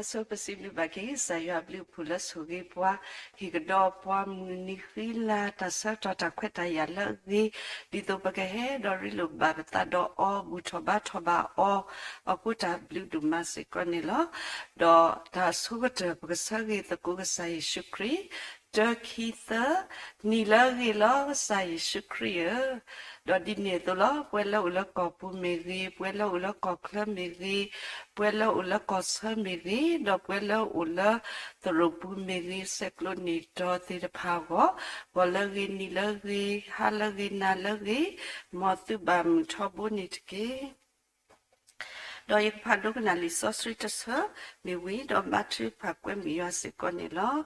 so possible bagi saya beli pula sugi pua higdo pua munihila tasa tata kweta ya lagi di to bagi he dori lu babata do o butoba o akuta beli dumasi konilo do ta sugata bagasagi ta kugasai shukri do kita nilagi lo sai shukri do di ne to lo puela ula kopu megi puela ula kokla megi puela ula kosa megi do puela ula terupu megi seklo ni to tira pago bolagi nilagi halagi nalagi motu bam chobu nitki do yek padu kana liso street sa mi wi do battery pakwe mi yasikoni lo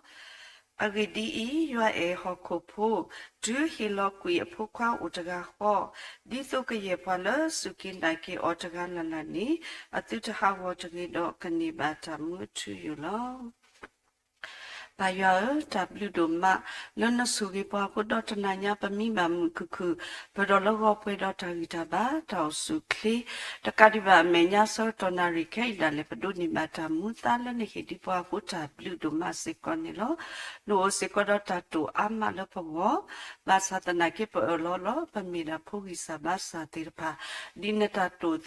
agidi yua e hokopo du hilo kui apokwa utaga ho di so ke ye pala sukin dake otaga lalani atuta hawo tagi do kanibata mutu yulo Paya W ma lona sugi pa ko dot nanya pami mam kuku pedolo go pe dot agita ba tau sukli takadi ba menya so tonari ke dale pedu ni mata mutala ne hedi pa ko W ma se konilo no se ko dot tu amma lo po ba satana ke po lolo pamira phogi sa ba sa tirpa dinata tu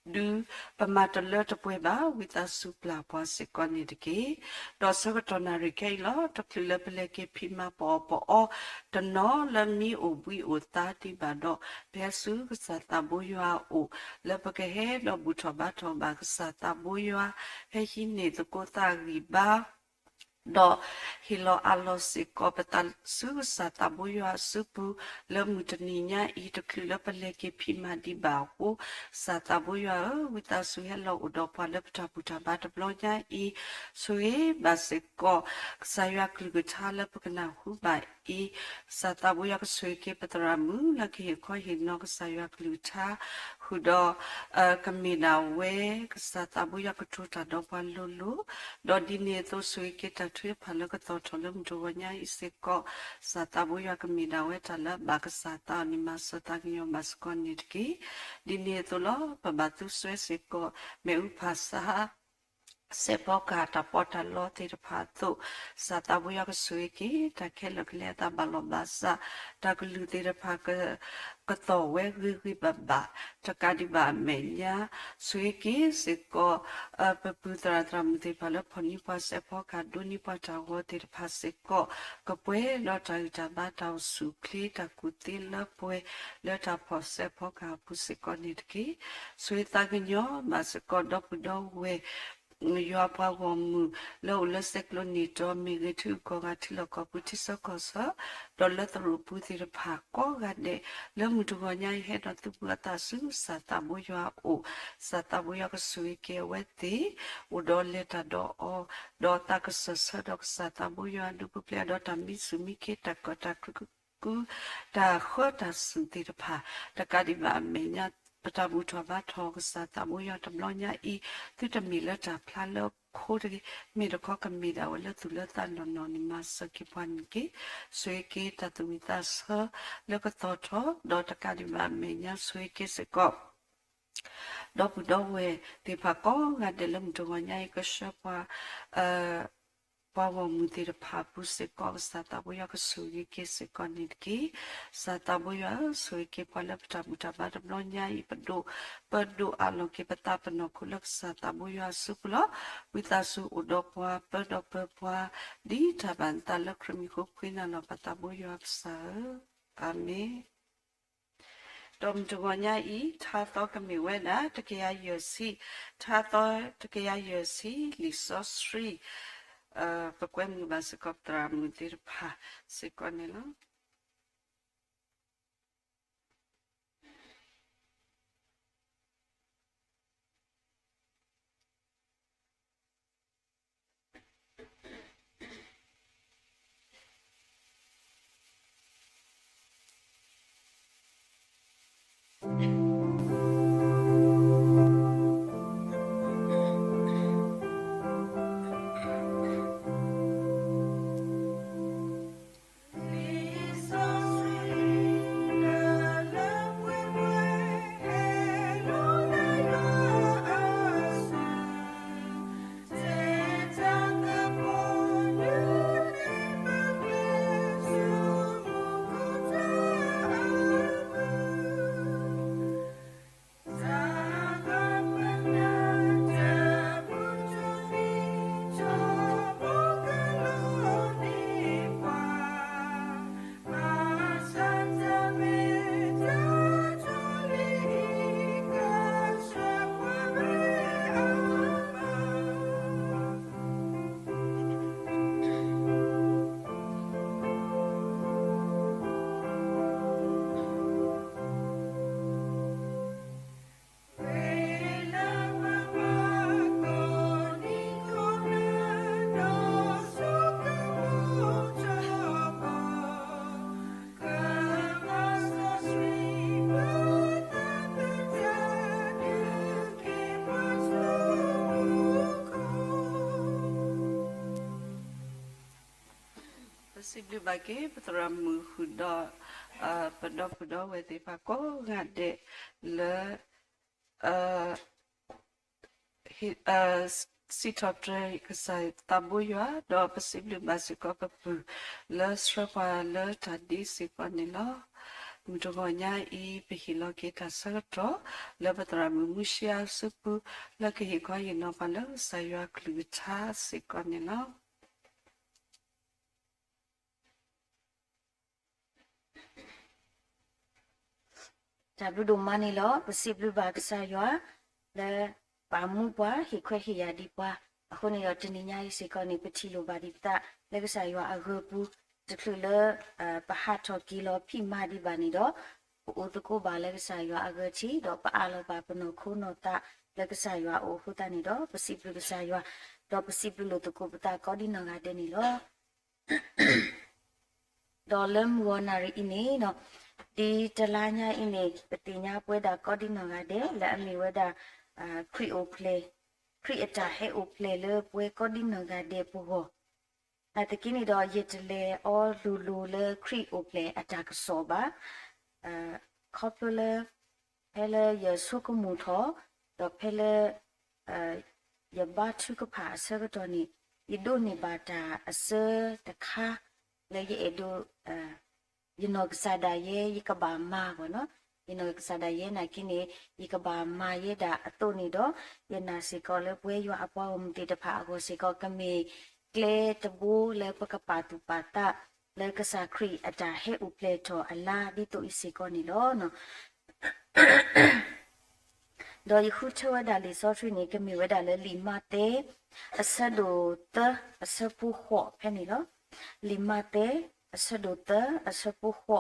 du pamatala to pueba with a supla poase konidiki do sokotona rikeilo to klila peleke pima popo o to no la mi obui o tati bado pesu sata boyoa o la pakehe lo butobato ba sata boyoa he hine to kota riba do hilo alo si kopetal su sata boyo supu le mutaninya I to klila peleke pima di bahu sata boyo wita su hello udo pala puta bata blonya I sui basiko saya klugutala pukana huba I sata boyo sui ke petramu lagi ko hino saya kluta hudo kamina we sata boyo kututa do palulu do dini to sui ke tui pala ka to tolum duanya isiko sata buya kamida wetala baka sata ni masata nyo masko nitki dini to lo pabatu siko me upasa sepoka tapota lo tira patu sata buya ka suiki ta kelo kleta balobasa ta kulu tira paka kato we gwi baba ta kadiba menya suiki siko paputra tramuti pala poni pa sepoka duni pa tawo tira pasiko kapwe lo ta tabata sukli ta kutila pwe lo ta posepoka pusiko nitki suita gnyo masiko dopudo we yo apa gomu lo le seklo ni to mi ge tu ko ga ti lo ko puti so ko so do le tru puti re pha ko ga de le mu tu go nya he do tu la ta su sa ta bo yo o sa ta bo yo ko su ke we ti u do le ta do o do ta ko so so do sa ta bo yo du pu ple do ta mi su mi ke ta ko ta ku ta kho ta su ti re pha ta ka di ba me nya patabu to ba to sa ta bo yo ta lo nya I tu ta mi la ta pla lo ko de mi do ko ka mi da wala tu la ta no no ni ma sa ki pan ki so ke ta tu mi ta sa lo ko to do ta ka di ba me nya so ke se ko do bu do we te pa ko ga de lum to nya ko sha pa Pawa mudir papu se ko sata boya ko sugi ke se konitki sata boya sugi ke pala pta muta bar blonya I pedu alo ke peta peno kulak sata boya suplo witasu udopwa pedopwa di tabanta la krimi ko kwina no pata boya psa ame dom tuanya I tato kami wena takia yosi tato takia yosi liso sri Pakwem basikoptra mudir pa sikonelo. possibly bagi peteramu huda pada wete pako ngade le sitotre kasai tabu ya do possibly basiko papu le srapa le tadi sipanila mudonya I pihilo kita serto le peteramu musia supu le kehiko yino pala saya kluta sikonila Tablu domani lo possibly baksa yo le pamu pa hikwe hiya di pa ako ni yo tininya isiko ni peti lo badita le kasa yo agopu tuklu le pahato kilo pi madi bani do utuko ba le kasa yo agati do pa alo ba pano kuno ta le kasa yo o huta ni do possibly kasa yo do possibly lo tuko pata kodi no ga de ni lo do lem wonari ini no di talanya ini petinya pueda kodino gade la ami weda kri o play kri eta he o play le pue kodino gade puho na tekini do yetle o lulu le kri o play attack soba couple hele ye sukumu tho do pele ye ba thu ka pha sa ga to ni ido ni bata ase takha le ye edo Yinok ye yikaba ma bono yinok ye na kini yikaba ma ye da atoni do yena sikole pwe yo apa umti de pha go siko kami kle tabu le pakapatu pata le kasakri ata he upleto ala di to isiko ni lo no do yihu chwa da li so tri ni kami weda le lima te asado ta asapu ho phe ni lo lima te asadota asapu ho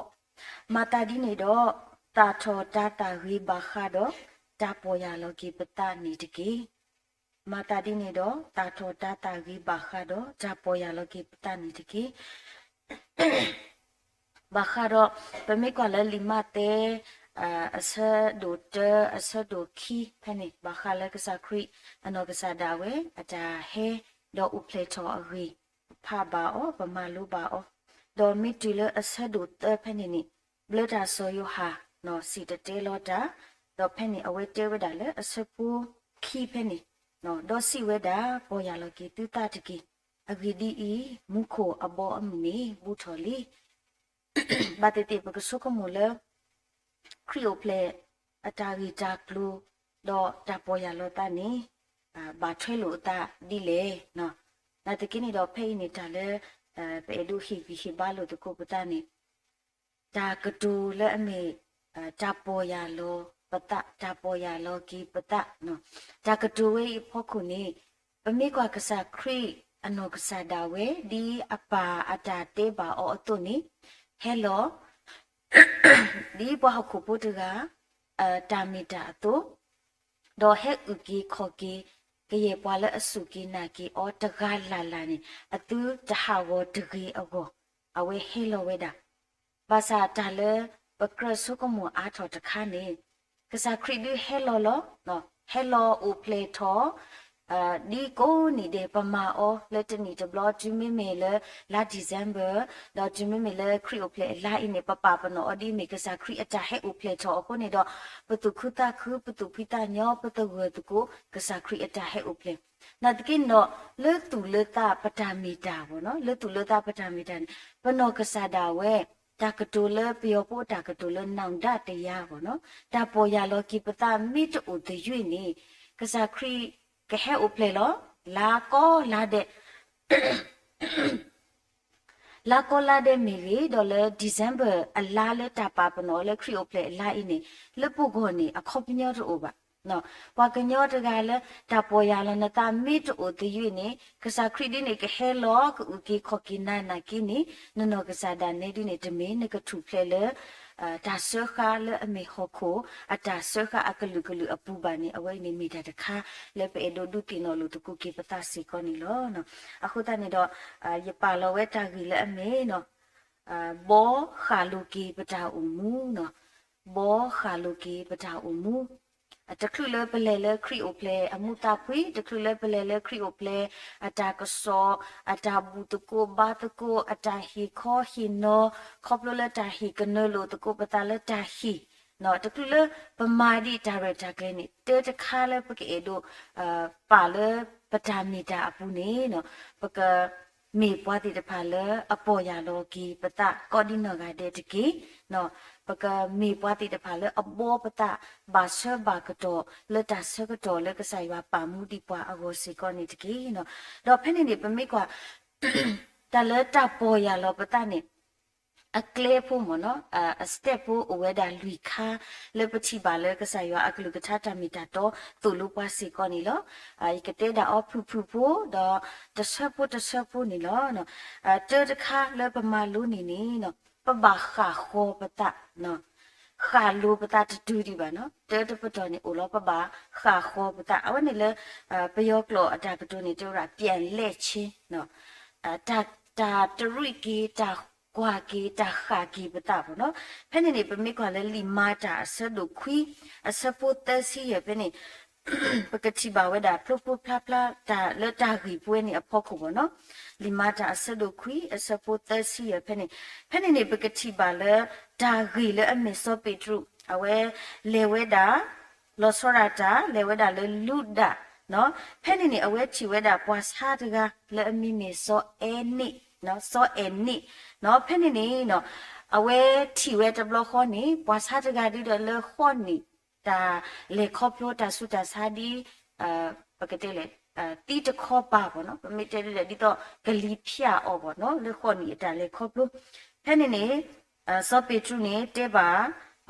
mata di ni do ta tho ta ta ri ba kha do ta po ya lo ki pata ni de ki mata di ni do ta tho ta ta ri ba kha do ta po ya lo ki pata ni de ki ba kha do pe me ko le lima te asadota asado ki phani ba kha le ka sa kri ano ka sa da we ata he do u play to a ri pha ba o ba ma lu ba o do mitile asadu te penini bleda so yo ha no si te lota do penni awe te weda le asapu ki penni no do si weda po ya lo ki tu ta tiki agidi I mukho abo amni butholi batete pag so ko mule krio play atari ta klu do ta po ya lo ta ni ba thwe lo ta di le no na tekini do phe ni ta le pe du hi ba lo to ko pata ni ta ka tu le ame ta po ya lo pata ta po ya lo ki pata no ta ka tu we pho khu ni pa mi kwa ka sa kri ano ka sa da we di apa ata te ba o to ni hello di bo ha khu pu tu ga ta mi ta to do he u ki kho ki ke ye pwa le asu ki na ki o ta ga la la ni atu ta ha wo de gi ago awe hello we da ba sa ta le ba kra so ko mo a tho ta kha ni ka sa kri du hello lo no hello o play tho di ko ni de pa ma o let ni de blog ju mi me le la December do ju mi me le kri o play la in ne pa pa pa no odi me ka sa kri ata he o play tho ko ni do patu khuta khu patu pita nyo patu gu tu ko ka sa kri ata he o play na tkin no le tu le ta patamita bo no le tu le ta patamita pa no ka sa da we ta ka tu le pyo po ta ka tu le nang da te ya bo no ta po ya lo ki pata mi tu o de yui ni ka sa kri ka he o play lo la ko la de la ko la de mi ri do le December a la le ta pa pa no le kri o play la ini le pu go ni a khop nyo ro ba no wa ka nyo ta ga le ta po ya le na ta mi to o de yu ni ka sa kri di ni ka he lo ku ki kho ki na na ki ni no ka sa da ne di ni de me ne ka thu play le ta so kha le a me ho ko a ta so kha a ka lu a pu ba ni a wai ni mi da ta kha le pe do du ti no lu tu ku ki pa ta si ko ni lo no a khu ta ni do ye pa lo we ta gi le a me no bo kha lu ki pa ta u mu no bo kha lu ki pa ta u mu တခုလေပလေလေခရီအိုပလေအမှုတာပွေတခုလေပလေလေခရီအိုပလေအတာကစောအတာဘူးတကိုဘာတကိုအတာဟီခောဟီနောခေါပလိုလေတာဟီကနလိုတကိုပတာလေတာဟီနော်တခုလေပမာဒီဒါရတာကလေးနေတေတခါလေပကေဒိုပါလေပတာမီတာအပူနေနော်ပကမေပွားတိတဖာလေအပေါ်ရလောကီပတာကောဒီနောကတဲ့တကီနော်ပကမေပွားတိတဖာလေအဘောပတာဘာဆဘာကတော့လက်တာဆကတော့လက်ကဆိုင်ပါပါမှုဒီပွားအကိုစီကောနေတကီနော်တော့ဖက်နေနေပမိကွာတလက်တာပေါ်ရလောပတာနေအကလေဖို့မနော်အစတက်ဖို့အဝဲတာလူခါလေပတိပါလေကစားရအကလူကထတာမီတာတော့သူလူပွားစီကောနေလောဤကတဲ့တာအဖူဖူဖို့တော့တဆက်ဖို့နေလောနော်တဲတခါလေပမာလူနေနေနော်ပဘာခါခောပတာနော်ခါလူပတာတူဒီပါနော်တဲတပတော်နေအိုလောပဘာခါခောပတာအဝနေလေပယောကလောအတာပတူနေတို့ရပြန်လက်ချင်းနော်တာတရိကီတာကွာကေတာခါကေပတာဘောနော်ဖဲနေနေပမိကွာလဲလီမာတာအဆဒုခွီအစပုတ်တစီရဖဲနေပကတိပါဝဒါဖလုဖဖလာဖလာတာလတာဂီပွဲနေအဖို့ခုဘောနော်လီမာတာအဆဒုခွီအစပုတ်တစီရဖဲနေနေပကတိပါလဲဒါဂီလဲအမေစောပေထရုအဝဲလေဝဲတာလောစောရတာလေဝဲတာလဲလူဒာနော်ဖဲနေအဝဲချီဝဲတာပွားစားတကလဲအမိမေစောအဲနိနော်စောအဲနိနော်ဖဲနေနော်အဝဲထီဝဲတဘလခေါနေပွားစားတကဒီတော့လဲခေါနေတာလေခေါပလိုတာဆူတာစာဒီပကတဲ့လေတီတခေါပါဘောနော်ပမိတဲ့လေဒီတော့ဂလီဖျာအော်ဘောနော်လေခေါနေတာလေခေါပလိုဖဲနေစောပေထရုနေတဲပါ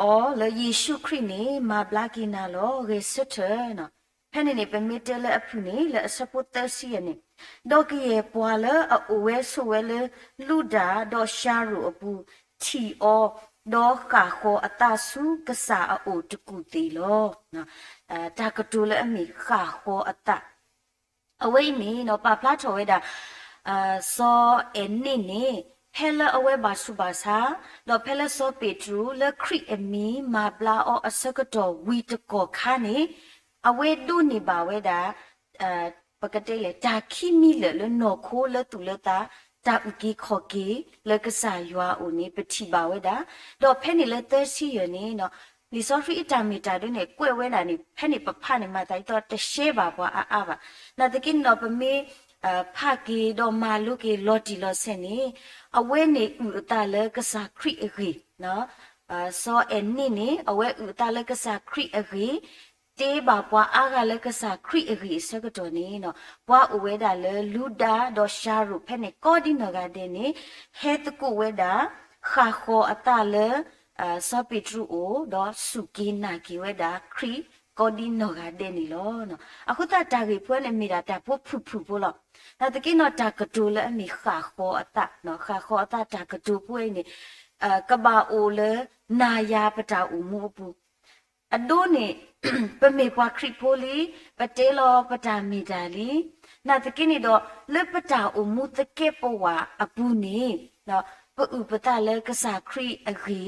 အော်လေယေရှုခရစ်နေမာဘလာကီနာလောရေစထနော်ဖဲနေပမိတဲ့လေအဖူနေလေအစပုတ်တစီရနေဒေါကီယေပွာလေအဝဲဆိုဝဲလေလူဒါဒေါရှာရူအပူချီအောဒေါကာခိုအတဆူကစားအိုတကူတီလောနော်တာကတူလေအမီခါခိုအတအဝဲမီနော်ပါပလာထော်ဝဲတာစောအင်းနေဖဲလအဝဲပါစုပါစာတော့ဖဲလစောပေထရူလခရစ်အမီမာဘလာအောအစကတော်ဝီတကောခါနေအဝဲဒုနေပါဝဲတာပကတဲ့လေတာခိမီလေနော်ခိုးလေတူလေတာဥကီခေါ်ကီလေကစားရွာဦးနေပတိပါဝဲတာတော့ဖဲနေလေသစီရနေနော်လီဆော်ဖီအတာမီတာတို့နေကွဲဝဲတာနေဖဲနေပဖနေမှာတိုင်တော့တရှဲပါပွားအားပါနာတကိနော်ပမေဖာကီတော့မာလူကီလော်တီလော်ဆန်နေအဝဲနေဥတာလေကစားခရီအဂီနော်စောအန်နေအဝဲဥတာလေကစားခရီအဂီတေးပါပွားအားကလည်းကစားခရီအဂီစကတော်နေနော်ပွားအဝဲတာလေလူဒါတော့ရှာရုဖဲနေကောဒီနော်ကတဲ့နေဟဲတကုဝဲတာခါခေါ်အတလေစောပီထရူအိုတော့စုကီနာကီဝဲတာခရီကောဒီနော်ကတဲ့နေလောနော်အခုတာဂီပွဲနေမိတာတာဖုဖလောဒါတကိနော်တာကတူလေအမိခါခေါ်အတနော်ခါခေါ်အတတာကတူပွဲနေကဘာအိုလေနာယာပတာဦးမူပူအဒိုနေပမေပွားခရစ်ပိုလီပတေလောပတာမီဒါလီနာတကိနေတော့လပတာဦးမူတကေပဝါအပူနေနော်ပဥပတာလေကစားခရစ်အဂီ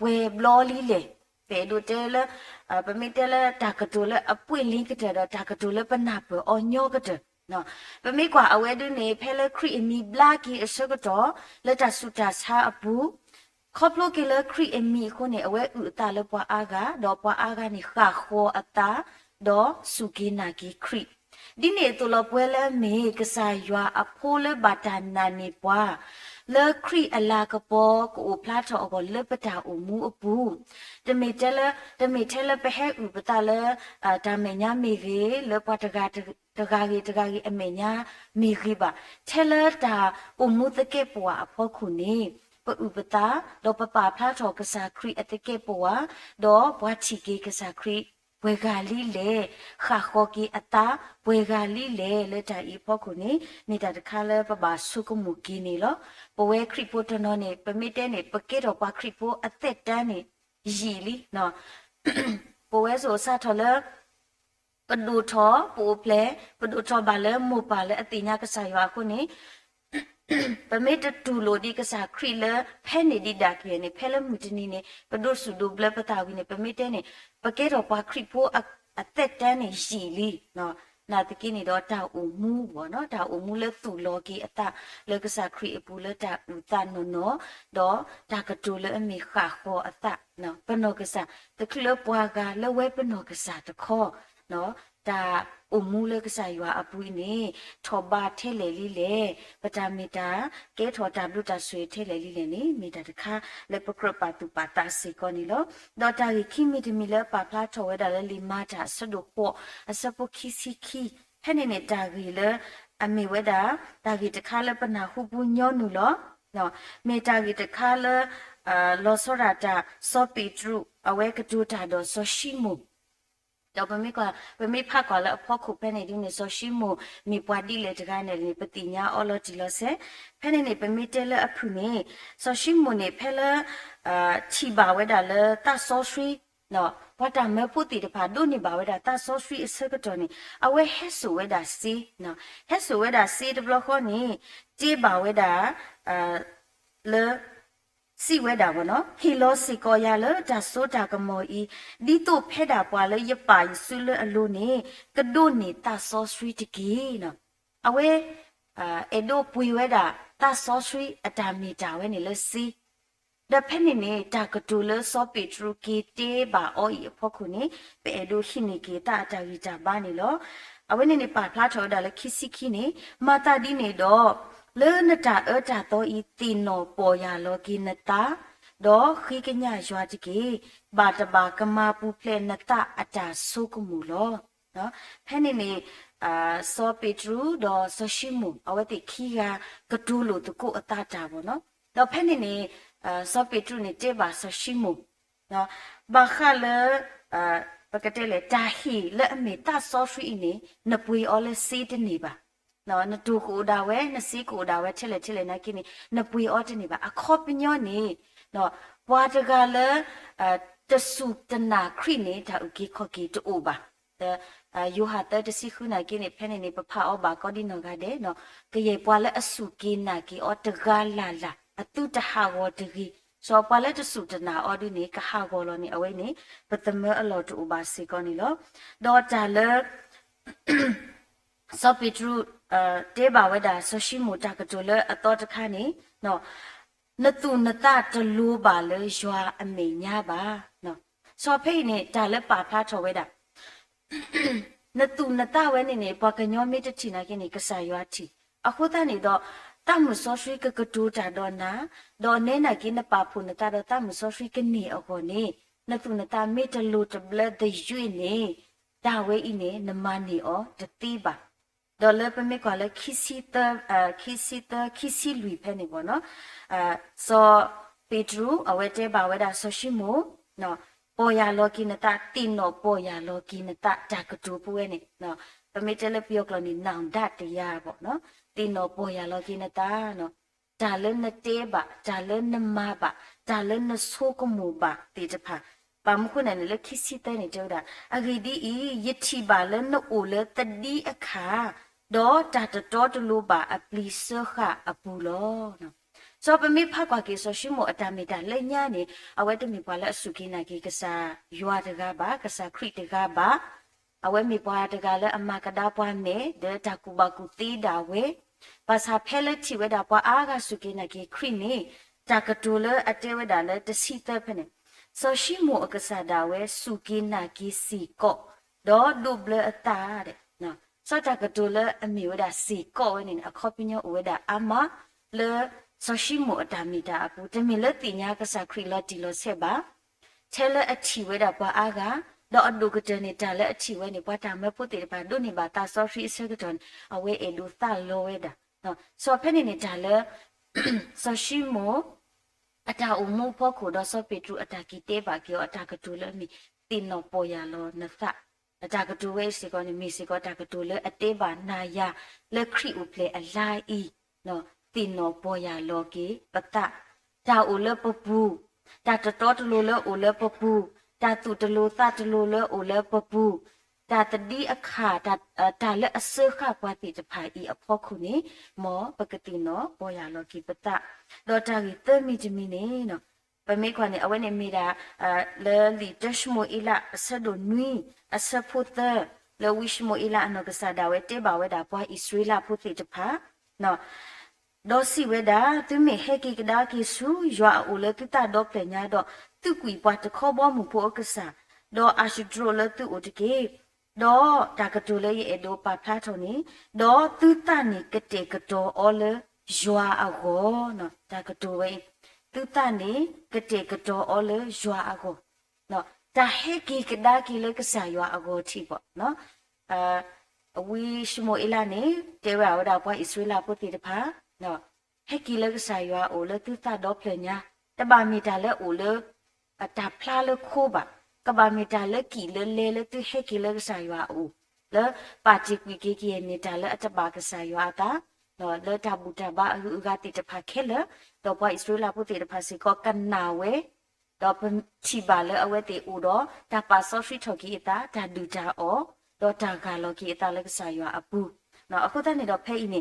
ဝေဘလောလီလေပေဒိုတဲလပမေတဲလတာကတူလအပွင့်လင်းကတဲ့တော့တာကတူလပနာပအောညောကတဲ့နော်ပမေကွာအဝဲဒုနေဖဲလခရစ်မီဘလာကီအစကတော့လက်တဆူတာဆာအပူခေါပလိုကီလခရီအမီခုနေအဝဲဥတာလပွားအားကတော့ပွားအားကနေခါခေါ်အတာတော့စုကီနာကီခရီဒီနေတူလပွဲလဲမေကစားရွာအဖိုးလဲဘာတာနာနေပွားလေခရီအလာကပေါ်ကိုဖလာထောကိုလေပတာအမှုအပူတမေတဲလပဟဲဥပတာလဒါမေညာမေကြီးလေပတကာတကာကြီးအမေညာမေကြီးပါထဲလတာအမှုတကေပွားအဖို့ခုနေဥပတာတော့ပပဖလာထောကစားခရီအတကေပွားတော့ဘွားချီကေကစားခရီဝေဂါလီလေခါခေါကီအတာဝေဂါလီလေလက်တာဤဖို့ခုနေနေတာတခါလဲပပဆုကမှုကီနေလောပဝဲခရစ်ပိုတနောနေပမီတဲနေပကေတော့ပါခရစ်ပိုအသက်တန်းနေရီလီနော်ပဝဲဆိုစာထော်လဲပဒူထောပူပလေပဒူထောဘာလဲမူပါလဲအတိညာကစားရွာခုနေ ปะเมตตูโลดีกษาครีเลแพเนดิดาเกียเนี่ยแพลมุตนีเนี่ยปะดูสุดูเบลปะตาวิเนี่ยปะเมตเนี่ยปะเกดอปาครีโพอะเตตเนี่ยจีลีเนาะนาตะกินี่ดอตาอูมูบ่เนาะตาอูมูเลตุโลกีอะตะเลกษาครีอปูเลตาอูตาโนโนดอตากะตูเลอเมขะขออะตะเนาะปะโนกษาตะคลปวากาเลเวปะโนกษาตะขอเนาะตาอุมูเลกษายว่าอปุยนี่ทอบาเทเลลีเลปะจามีตาเกทอตาบลุตาสวยเทเลลีเลนี่มีตาตะคาเลปกรปาตุปาตาสิกอนี่โลดอตาริคิมิตมีเลปาพลาทอเวดาเลลิมาตาสะดุโปอะสะปคิซิคิแค่เนี่ยตากีเลอเมเวดาตากีตะคาเลปนาฮูปุญญอนุโลเนาะเมตากีตะคาเลลอสราตาซอปิตรุอเวกตูตาดอซอชิมุတော့ပမေကပမေဖတ်ကွာလဲအဖို့ခုဖဲနေဒီနေဆိုရှိမိုမိပွားဒီလေတကိုင်းနေပတိညာအော်လော်တီလောဆဲဖဲနေပမေတဲလဲအဖုနေဆိုရှိမိုနေဖဲလဲချီပါဝဲတာလဲတဆောဆွီနော်ဘာတာမဖုတီတဖာဒုနေပါဝဲတာတဆောဆွီအစကတော်နေအဝဲဟဲဆူဝဲတာစီနော်ဟဲဆူဝဲတာစီတဘလခေါနေကြေးပါဝဲတာလဲစီဝဲတာဘောနော်ဟီလိုစီကိုရလဒါဆိုတာကမောဤဒီတို့ဖဲတာပွာလေရပိုင်ဆူလအလိုနေကဒုနေတာဆောစရီတကီနော်အဝဲအေဒိုပွေဝဲတာတာဆောစရီအတာမီတာဝဲနေလစီဒဖဲနေနေတာကတူလဆောပီထရူကီတေဘာအိုဤဖို့ခုနေပေဒိုခိနေကေတာအတာရီတာဘာနေလောအဝဲနေပါဖလားထော်ဒါလေခိစီခိနေမာတာဒီနေတော့လေနတာအတာတော့ဤတီနိုပေါ်ရလောကိနတာဒေါ်ခိကညာရွာတကေဘာတဘာကမာပူဖလေနတာအတာဆုကမူလောနော်ဖဲနေနေဆောပီထရူဒေါ်ဆရှိမူအဝတိခိကတူလို့တကုအတာတာဘောနော်တော့ဖဲနေနေဆောပီထရူနေတေဘာဆရှိမူနော်ဘာခါလေပကတဲ့လေတာဟီလေအမေတာဆောဖရီနေနပွေအော်လေစီတနေပါနော်နတူကိုဒါဝဲနစီကိုဒါဝဲချက်လေနာကိနေနပွေအော်တနေပါအခေါပညောနေနော်ဘွာတကလည်းတဆုတနာခရိနေတာဥကိခောကိတူပါတဲ့ယူဟာတဲ့တစီခုနာကိနေဖဲနေနေပဖအောဘာကောဒီနောကတဲ့နော်ကြေပွာလည်းအဆုကိနာကိအော်တကလာလာအတုတဟာဝတကိစောပါလက်တဆုတနာအော်ဒီနေကဟာကောလောနေအဝိနေပတမအလောတူဘာစီကောနေလောဒေါ်တာလေစောပီထရူတေဘာဝဒါဆရှိမူတာကတိုလအတော်တခါနေနော်နတုနတတလူပါလေရွာအမေညာပါနော်စောဖိနေဒါလည်းပါဖားထော်ဝဲတာနတုနတဝဲနေပကညောမေတချီနာကိနေကဆာရွာတီအခုတနေတော့တမဆောရှိကကတူတာတော့နာတော့နေနာကိနပါဖုနတာတော့တမဆောရှိကနေအခုနေနတုနတမေတလူတဘလဒရွေနေဒါဝဲဤနေနမနေဩတတိပါဒေါ်လာပမေကလည်းခီစီလူဖဲနေပေါ့နော်ဆိုပီထရူအဝဲတဲပါဝဲတာဆိုရှိမို့နော်ပေါ်ရလောကိနတာတင်နော်ပေါ်ရလောကိနတာတာကတူပွဲနေနော်ပမေတဲလည်းပြောကလနေနောင်ဒတရားပေါ့နော်တင်နော်ပေါ်ရလောကိနတာနော်ဒါလည်းနတဲပါဒါလည်းနမပါဒါလည်းနဆိုးကမူပါတေတဖာပါမခုနဲ့လည်းခီစီတဲနေကြတာအဂီဒီယတိပါလည်းနိုးလည်းတဒီအခါဒေါ်တာတော်တလူပါအပလီဆခအပူလောနော်စောပမိဖကွာကေဆိုရှိမိုအတမီတာလက်ညာနေအဝဲတမီပွားလက်အစုကိနာကေကစားယွာတကားပါကစားခရိတကားပါအဝဲမီပွားတကားလက်အမကဒါပွားနေဒေတာကူဘကူတီဒါဝဲပါစာဖဲလက်ချီဝဲတာပွားအားကစုကိနာကေခရိနေတာကတူလအတဲဝဲတာလက်တစီတဲ့ဖနေဆိုရှိမိုအကစားဒါဝဲစုကိနာကေစီကောဒေါ်ဒုဘလအတာတဲ့နော်စောတာကတူလအမီဝဒါစီကောဝဲနေအခေါပညောဝဲတာအမလေဆိုရှိမိုအတာမီတာအပူတမီလက်တင်ညာကစားခရီလော်တီလောဆက်ပါချဲလက်အချီဝဲတာပွားအားကတော့အဒုကတနေတာလက်အချီဝဲနေပွားတာမပုတ်တေပါဒုနေပါတာဆောဖရီစကတန်အဝဲအေဒူသလောဝဲတာနော်ဆိုဖဲနေတာလဲဆိုရှိမိုအတာအမှုဖို့ခုတော့ဆောပီထူအတာကီတေပါကီအတာကတူလမီတင်နောပေါ်ရလောနသအတာကတူဝဲစီကောနေမီစီကောတာကတူလအတေပါနာယလက်ခရီဥပလေအလိုက်ဤနော်တင်နောပေါ်ရလောကေပတတာအိုလပပူတာတတော်တလူလအိုလပပူတာတူတလူသတလူလအိုလပပူ တာတတိအခါတာလက်အစခပွားတိတဖာဤအဖို့ခုနေမောပကတိနောပေါ်ရလောကိပတတော့တာကြီးတမိချမီနေနော်ပမေခွာနေအဝဲနေမိတာလဲလီတရှမိုအီလာအဆဒိုနွီအဆဖုတလဲဝိရှမိုအီလာအနောကဆာဒါဝဲတေဘာဝဲဒါပွားဣစရေလဖုတိတဖာနော်ဒေါ်စီဝဲဒါသူမေဟေကိကဒါကိဆူယွာအိုလေတတဒေါပညာတော့သူကွီပွားတခေါ်ဘောမှုဖို့ကစားဒေါ်အာရှိဒရိုလေသူအိုတကေဒေါ်တာကတူလေရဲ့ဒေါ်ပါဖလာထုံနေဒေါ်သူတနိကတေကတော်အော်လေယွာအကောနော်တာကတူဝဲသူတနိကတေကတော်အော်လေယွာအကောနော်တာဟေကိကဒါကိလေကစားယွာအကောတိပေါ့နော်အဝီရှမိုအီလာနေတေဝါဝဒါပွားဣစရေလပုတိတဖာနော်ဟက်ကီလကဆာယွာအိုလတူတာဒေါပလညာတဘာမီတာလဲအိုလအတာဖလာလခိုးပါကဘာမီတာလဲကီလဲလဲလဲတူဟက်ကီလကဆာယွာအိုလဲပါချီကွီကီကီမီတာလဲအတဘာကဆာယွာတာနော်လဲတာဘူတာဘာအူဂါတိတဖာခဲလဲတော့ပွားဣစရေလပုတိတဖာစီကောကန်နာဝဲတော့ပချီပါလဲအဝဲတေအိုတော့တာပါဆော့ဖရီထော်ကီတာဒါဒူတာအောတော့တာဂါလောကီတာလဲကဆာယွာအပူနော်အခုတည်းနေတော့ဖဲ့ဤနေ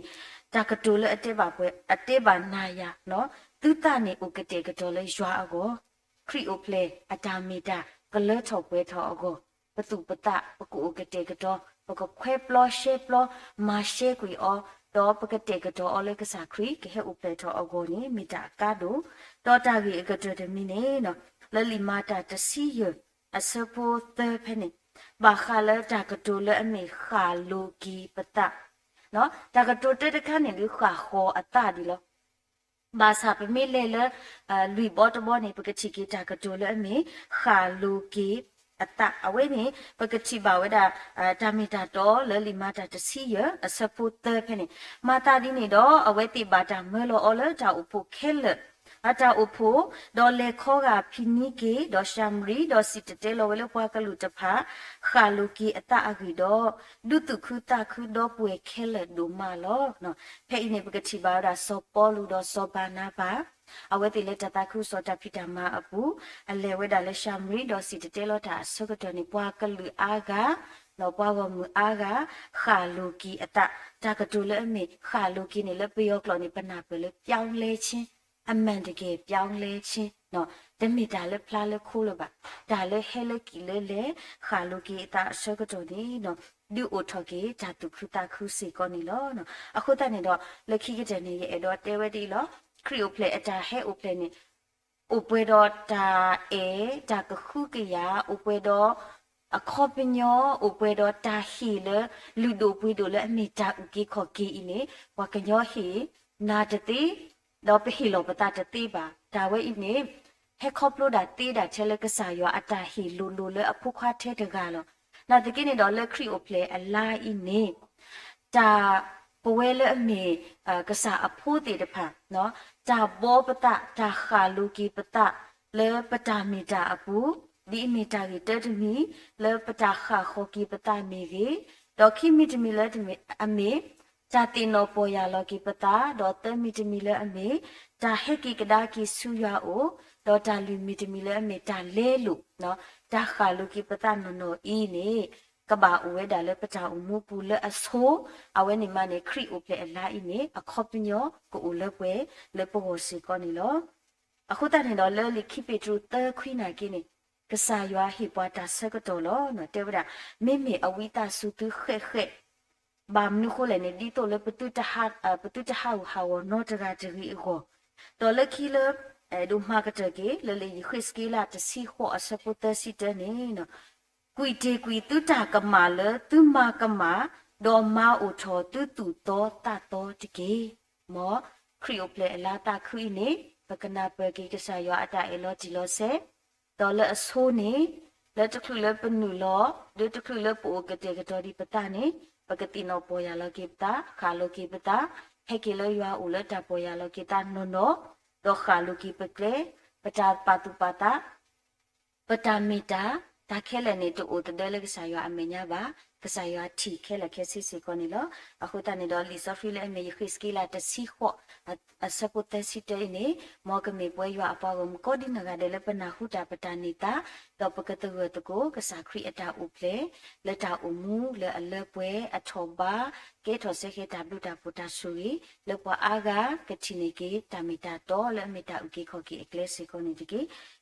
တာကတူလအတေပါပွဲအတေပါနာယနော်သူတနေဥကတေကတော်လေရွာအကိုခရီအိုပလေအတာမီတာကလထောပွဲထောအကိုပတုပတပကူဥကတေကတော်ပကခွဲပလောရှေပလောမာရှေကွီအောတော့ပကတေကတော်အလေကစားခရီကဟဲဥပလေထောအကိုနိမီတာကာဒိုတော့တာကြီးကတော်တမီနေနော်လလီမာတာတစီယအစပိုသဖနေဘာခါလတာကတူလအမေခါလိုကီပတနော်ဒါကတိုတက်တခါနေလူခါခေါ်အတဒီလောဘာသာပမေလေလလူဘောတဘောနေပကချီကီတာကတိုလအမေခါလူကီအတအဝဲနေပကချီပါဝဲဒါတာမီတာတော်လလီမာတာတစီယအစပုတ်တဲ့ဖနေမာတာဒီနေတော့အဝဲတိဘာတာမဲလောအော်လတာဥပုခဲလအတာဥပုဒေါ်လေခေါကဖီနီကေဒေါ်ရှမ်ရီဒေါ်စီတတဲလောဝဲလောပွားကလူတဖာခါလူကီအတအဂီတော့ဒုတုခုတခုတော့ပွေခဲလဒူမာလောနော်ဖဲ့နေပကတိပါဒါစောပေါ်လူတော့စောပါနာပါအဝဲတိလက်တတခုစောတဖိတမအပူအလေဝဲဒါလက်ရှမ်ရီဒေါ်စီတတဲလောတာဆုကတော်နေပွားကလူအားကနော်ပွားဝမှုအားကခါလူကီအတတာကတူလည်းအမေခါလူကီနေလည်းပယောကလောနေပနာပလေပြောင်းလဲချင်းအမှန်တကယ်ပြောင်းလဲခြင်းနော်တမီတာလည်းဖလားလည်းခိုးလို့ပါဒါလည်းဟဲလည်းကီလည်းလေခါလိုကီတာဆောကတော်ဒီနော်ဒီအိုထော်ကီဂျာတုခူတာခူစီကောနီလောနော်အခုတနေတော့လက်ခိကတဲ့နေရဲ့တော့တဲဝဲတီလောခရီအိုပလေအတာဟဲအိုပလေနေဥပွဲတော့တာဒါကခုကရဥပွဲတော့အခေါပညောဥပွဲတော့တာဟီလေလူဒိုပွေးတို့လည်းအမိတာဥကီခေါ်ကီအင်းနေဝကညောဟီနာတတိတော့ပဟီလောပတာတတိပါဒါဝဲဤနေဟက်ခေါပလိုဒါတေးဒါချဲလကဆာယောအတာဟီလူလူလေအဖုခွားထဲတကားလောနာတကိနေတော့လက်ခရီအိုပလေအလာဤနေဒါပဝဲလေအမေကဆာအဖိုးတေတဖာနော်ဒါဘောပတာဒါခါလူကီပတာလေပတာမီတာအပူဒီမီတာကြီးတဲတမီလေပတာခါခိုကီပတာမီကြီးဒေါ်ခိမီတမီလေတမီအမေဇာတိနောပေါ်ရလောကိပတာဒေါ်တမီတမီလေအမေဒါဟက်ကီကဒါကီဆူယာအိုဒေါ်တာလူမီတမီလေအမေဒါလဲလူနော်ဒါခါလူကိပတာနော်နော်အီနေကဘာအဝဲဒါလေပတာအမှုပူလေအဆိုးအဝဲနေမနေခရီအိုပလေအလာအီနေအခေါပညောကိုဦးလေပွဲလေပိုစီကောနီလောအခုတန်တော့လေလိခိပေထရတခွိနာကိနေကဆာယွာဟိပွားတာဆကတော်လောနော်တေဝဒမေမေအဝိတာစုသူခဲခဲบามนุโคเลne di to le petu ta ha wo no ta ga ji go to le khi le du ma ka ta ke le le khis ki la ta si ho a sa pu ta si ta ne no kui te kui tu ta ka ma le tu ma ka ma do ma o tho tu tu to ta to ti ke mo khri o ple la ta khri ne pa kana pa ke ka sa yo ata e lo ji lo se to le a so ne le ta khri le pa nu lo de ta khri le po ka te ka to di pa ta neปกติโนปอยาลกิตาคาโลกิปตาเฮกิเลยัวอุเลตาปอยาลกิตาโนโนดอคาโลกิปเกลปตาปาตุปตาปตามิตาตาเคเลเนตุอุตเดเลกสายอเมญาบา ကစားရတီခဲလခဲစီစီကောနီလောအခုတနေတော့လီဆိုဖီလေမေခရစ်စကီလာတစီခောအစပုတ်စီတဲနေမောကမေပွဲရအပေါ်ကကိုဒီနဂတဲ့လပနာဟုတာပတာနေတာတော့ပကတရတကိုကစားခရီအတာဥပလေလက်တာဥမူလေအလပွဲအထောပါကဲထော်စခေတာဘလူတာပူတာဆူရီလပွားအားကကချီနေကေတာမီတာတော့လေမီတာဥကေခော်ကေအကလစီကောနီတကေ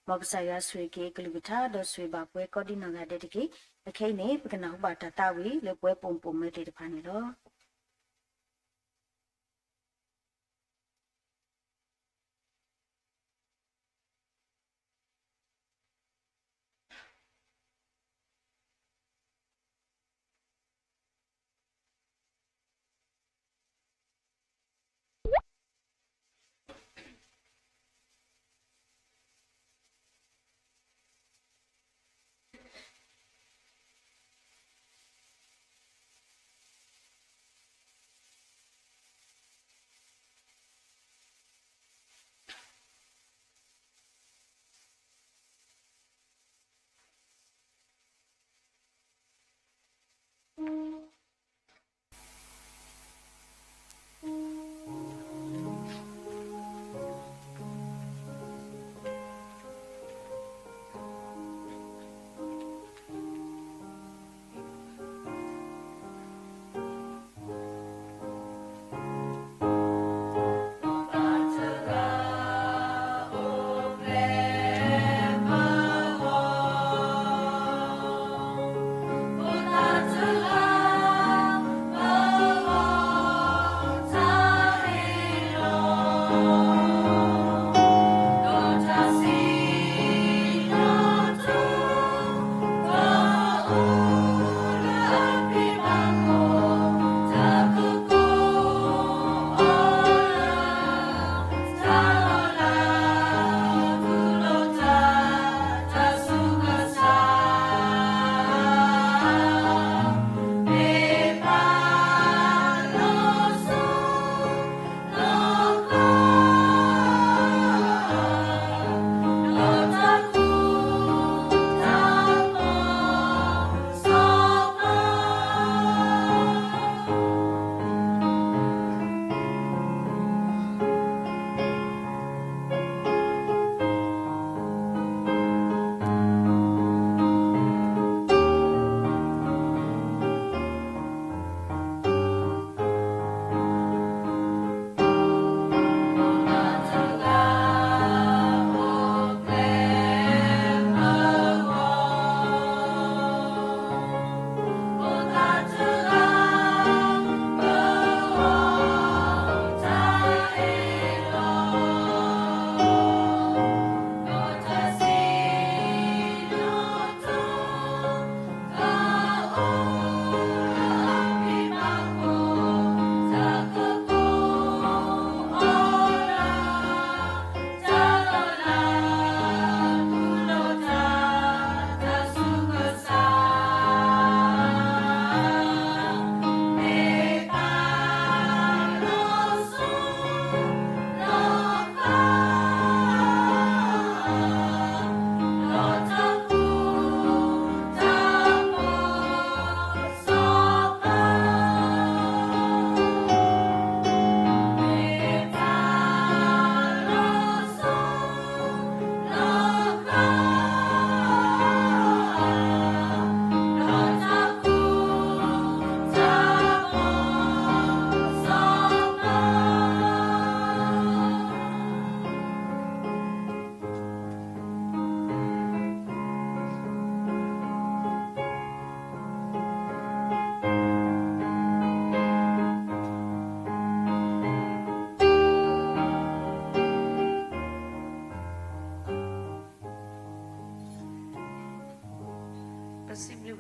မောကစားရဆွေကေကလူတာတော့ဆွေပါပွဲကိုဒီနဂတဲ့တကေအခိနေပကနာဟုပါတာတာဝီလေပွဲပုံပုံမဲတေတဖာနေလော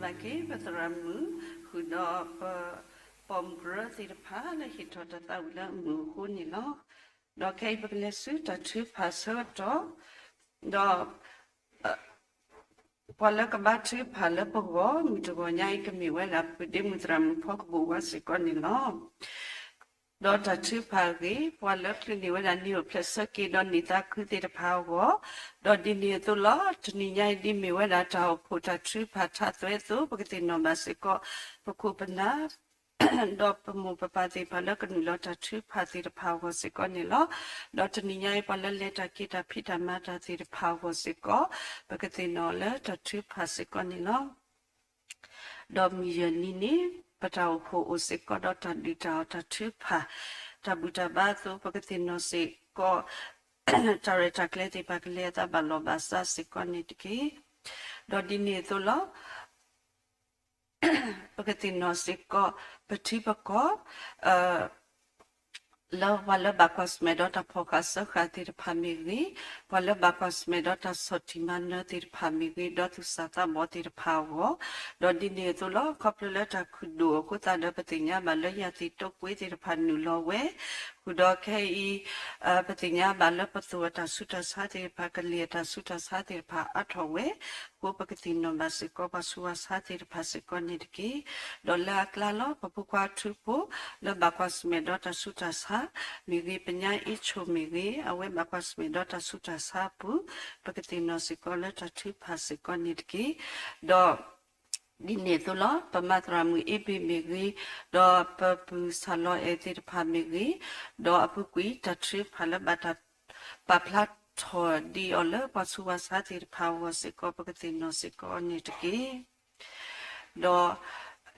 Lagi beteramu huda pomgro tirpa le hitota taula muhuni lo do kai baglesu ta tu paso to do pala ka ba tu pala pogwo mi to go nyai ka mi wala pede mutram phok bu wa sikoni lo đó là chữ phá ghế qua lớp lên điều là nhiều plus kia đó nị ta cứ thế phá gõ đó đi nhiều tôi lo cho nị nhai đi miêu là trao phụ ta chữ phá cha tôi tôi bởi cái nó mà sẽ có một cụ bên đó đó một bà thì phá lớp cái nó ta chữ phá thì phá gõ sẽ có nị lo đó cho nị nhai qua lớp lên ta kia ta phi ta mà ta thì phá gõ sẽ có bởi cái nó lớp ta chữ phá sẽ có nị lo đó mi ni ni patao ho o se ko do ta di ta ta chupa ta buta ba so pakati no se ko ta re ta kle te pa kle ta ba lo ba sa se ko ni ki do di ni to lo pakati no se ko pati pa ko la wala bakwas me dota focus khatir phamigi wala bakwas me dota sotiman tir phamigi dot sata motir phawo dodi ne to lo kopla ta khudo ko ta da patinya bala ya ti to kwe tir phanu lo we khudo ke I patinya bala patu ta suta sa tir phakali ta suta sa tir pha atho we ko pakati no basiko pasua sa tir phasiko ni ki dola klalo papukwa thupo la bakwas me dota suta sa migi penya icho migi awe bakwas me dota suta sa pu pakati no sikola ta thu phasiko ni ki do di ne to lo pamatra mu epi migi do papu salo etir pha migi do apu kui ta thu phala bata papla thor di ola pasua sa tir phawo siko pakati no siko ni ki do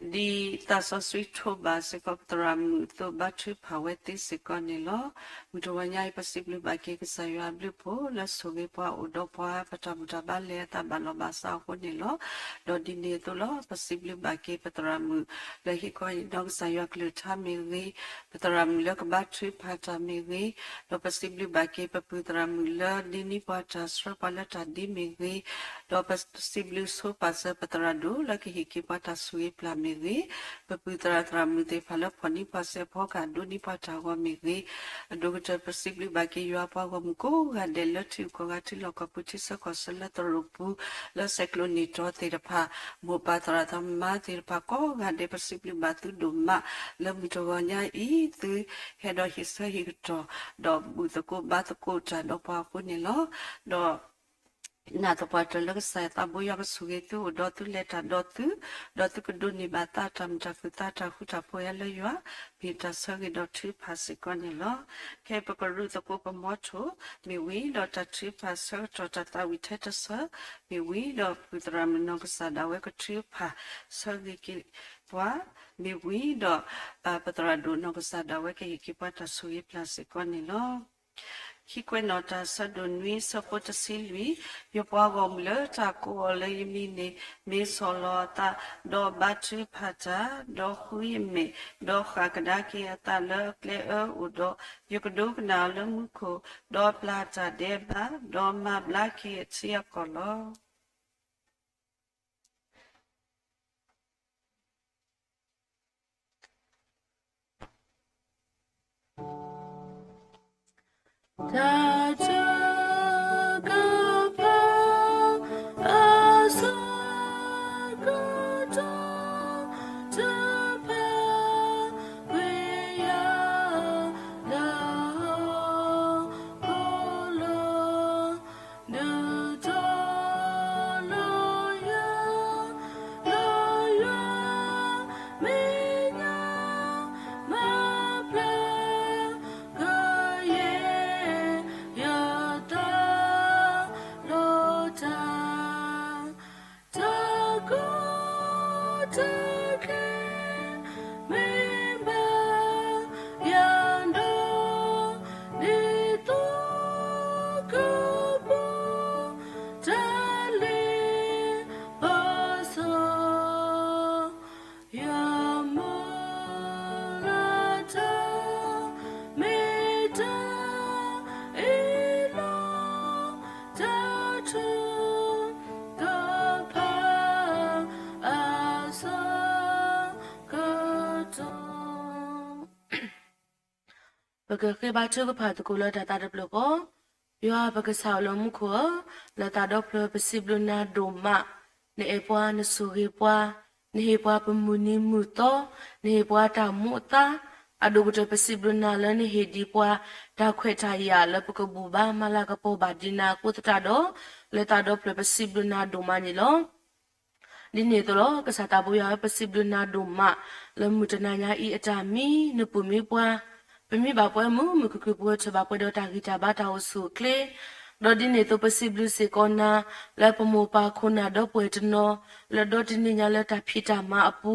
di taso sweet choba se koptram to batri phaweti se konilo mutwanya ipasiblu bake kisaywa blupo la soge pa udo pa patamuta bale ta baloba sa konilo do dine to lo pasiblu bake patram la hi ko dog saywa kluta mewi patram la batri phata mewi do pasiblu bake paputram la dini pa tasra palata di mewi do pasiblu so pasa patradu la ki hiki pata sui plame migi paputra tramute phala phani pase phoka duni pata wa migi dogta pasibli baki yua pa wa muko ga delati ko ga tilo ka puchi sa ko sala torupu la cyclone to tirapha mo patra tamma tirapha ko ga de pasibli batu duma la mitowanya I tu hedo hisa hito do butako batako cha do pa ko ni lo do na to pato lo sa ta bo ya su ge tu do tu le ta do tu ku do ni ba ta tam ta ku ta ta khu ta po ya lo yo pi ta sa ge do tu pa si ko ni lo ke pa ko ru to ko pa mo cho mi wi do ta tu pa sa to ta ta wi te ta sa mi wi do pu tra m no ko sa da we ko tu pa sa ge ki wa mi wi do pa tra do no ko sa da we ke ki pa ta su yi pla si ko ni lo Hikwe nota sa donui sa kota silwi yo pagom le ta ko le yimine me solo ta do batri phata do hui me do khakada ke ata le kle udo yokudo na le muko do plata deba do ma blaki tia kolo Ta jaga pa asa gata ta pa we ya la polo du to lo ya me nya ma pla ga ye ya ta lo ta ta go ta ke me ba ya do ni to ko bo ta le ba so ya mo la ta me ta ilo ta tu ga pa asa ga to Baga ke ba chu pa to ko la ta ta de blo ko yo baga sa lo mu ko la ta do plo possible na do ma ne e pwa ne su ge pwa ne he pwa pa mu ni mu to ne he pwa ta mu ta adugutu pesibluna lani hedi pwa da kweta ya lepuko buba malaka po badina kutado letado pesibluna domani lo dini to lo kasata buya pesibluna doma lemutananya I atami nepumi pwa pemi ba pwa mu mukuku pwa chaba pwa do tagita bata usu kle do dini to pesiblu sekona le pomopa khona do pwetno le do dini nya le ta phita ma apu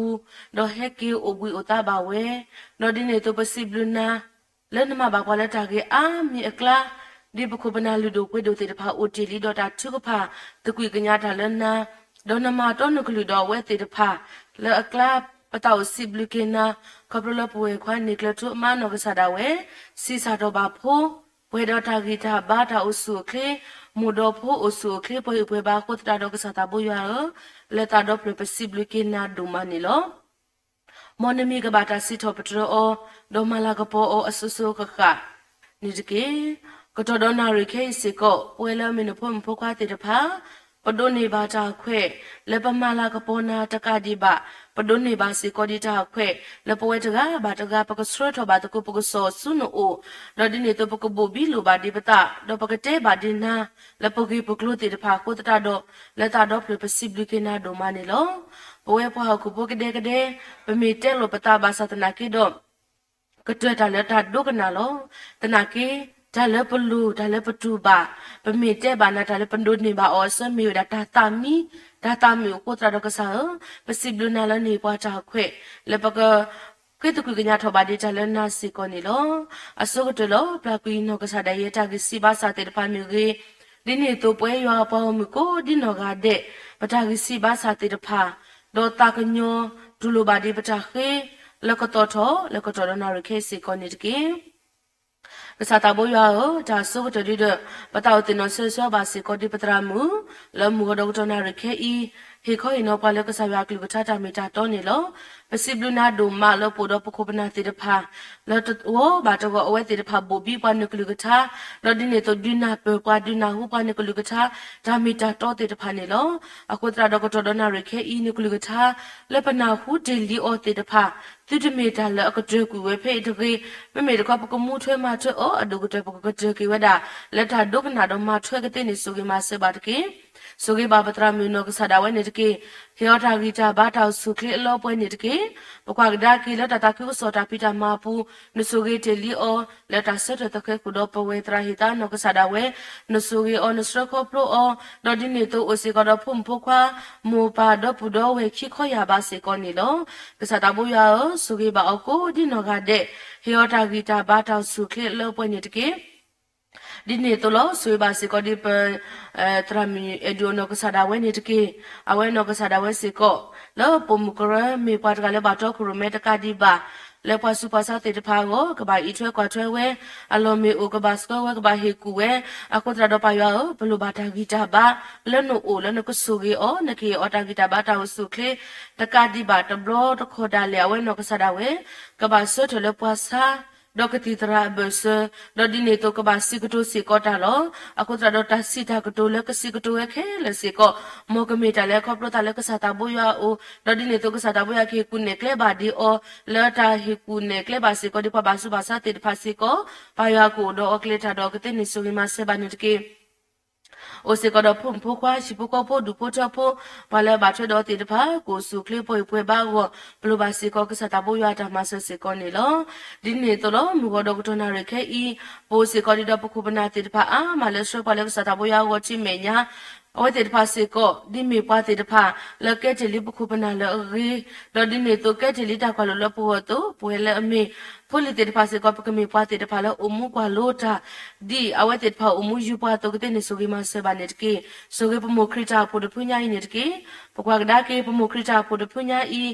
do heki obui otaba we do dini to pesiblu na le nama ba pwa le tage a mi akla di buku bana lu do pwe do te pha otili do ta thu pha tukui kanya ta le na do nama to nuklu do we te pha le akla patau siblu kena kapro pwe khwa nikla tu ma no kasada we si sa do ba pho pwe do ta gita ba ta usu kle mu do pho usu kle pwe ba ko ta do kasata bu ya le ta do pwe siblu kena do mani lo monemi ka ba ta si tho patro o do mala ka po o asusu ka ka ni dike ko to do na ri ke si ko pwe la mi no pho pho kwa te ta pha padone ba ta khwe le pa mala ka po na ta ka di ba padone ba si ko di ta khwe le pwe ta ga ba ta ga pa ko sro tho ba ta ko pa ko so su no o do di ne to pa ko bo bi lo ba di pa ta do pa ka te ba di na le pa ki pa klo te ta pha ko ta do le ta do pre possible ke na do ma ne lo pwe pa ko po ke de pa mi te lo pa ta ba sa ta na ki do ka twe ta le ta do ka na lo ta na ki ta le pulu ta le patu ba pa mi te ba na ta le pandu ni ba o so mi da ta mi ko tra do ka sa possible na lo ni pa ta khwe le pa ka kwe tu ku nya tho ba di ta le na si ko ni lo aso ko to lo pla ku no ka sa da ye ta ki si ba sa te pa mi ge di ni to pwe yo pa mi ko di no ga de pa ta ki si ba sa te pa do ta ka nyo du lo ba di pa ta khe le ko to tho le ko to na ri khe si ko ni ki kasata bo ya o ta so to di de patao tin no se so ba si ko di patra mu lo mu do to na ri khe I he kho ino pa le kasa ya kli ta ta mi ta to ni lo pesiblu na do ma lo po do pokho bana ti de pha lo to wo ba to go awe ti de pha bo bi pa ni kli ta lo di ne to di na pe kwa di na hu pa ni kli ta ta mi ta to ti de pha ni lo ako tra do ko to do na ri khe I ni kli ta le pa na hu de li o ti de pha tu de me ta le ako de ku we phe de ki me me de ko pa ko mu thwe ma thwe o adu ko de pa ko de ki wa da le ta do ka na do ma thwe ka ti ni so ki ma se ba de ki so ki ba patra mi no ka sa da we ni de ki he o ta gi ta ba ta su kli lo pwe ni de ki pa kwa da ki le ta ki so ta pi ta ma pu ni so ki de li o le ta se to ke ku do pa we tra hi ta no ka sa da we no so ki o no stro ko pro o no di ni to o si ko do phum pho kwa mo pa do pu do we khi kho ya ba se ko ni lo ka sa ta bu ya o so ki ba o ko di no ga de he o ta gi ta ba ta su kli lo pwe ni de ki di ne to lo sui ba si ko di pe tra mi edu no ka sa da we ni de ki a we no ka sa da we si ko lo pum ko re mi pa ka le ba to ku me ta ka di ba le pa su pa sa te de pha go ka ba I thwe kwa thwe we a lo mi o ka ba sko we ka ba he ku we a ko tra do pa yo o blo ba ta gi ta ba le no o le no ko su gi o na ki o ta gi ta ba ta o su kle ta ka di ba ta blo to kho da le we no ka sa da we ka ba so to le pa sa do ka ti tra ba se do di ne to ka ba si ko to si ko ta lo a ko tra do ta si ta ko to le ka si ko to we khe le si ko mo ka me ta le kho pro ta le ka sa ta bo ya o do di ne to ka sa ta bo ya ke ku ne kle ba di o le ta he ku ne kle ba si ko di pa ba su ba sa te pa si ko pa ya ko do o kle ta do ka te ni so ma se ba ni ke o se ko do phum pho kwa shi pho ko pho du pho cha pho pa le ba thwe do ti de pha ko su kle pho pwe ba go plo ba si ko ka sa ta bo ya ta ma se ko ni lo di ni to lo mu go do ko na re khe I po se ko di do pho ba na ti de pha a ma le so pa le ka sa ta bo ya go chi me nya o te de pha se ko di me pa te de pha le ke te li pho ba na le ri do di ni to ke te li ta kwa lo pho to pwe le me pho li te de pha se ko pa ke me pa te de pha le o mu kwa lo ta di a we te de pha o mu yu pa to ke te ni so ki ma se ba ne ki so ke pa mo krita pho de phu nya I ne ki pa kwa da ke pa mo krita pho de phu nya I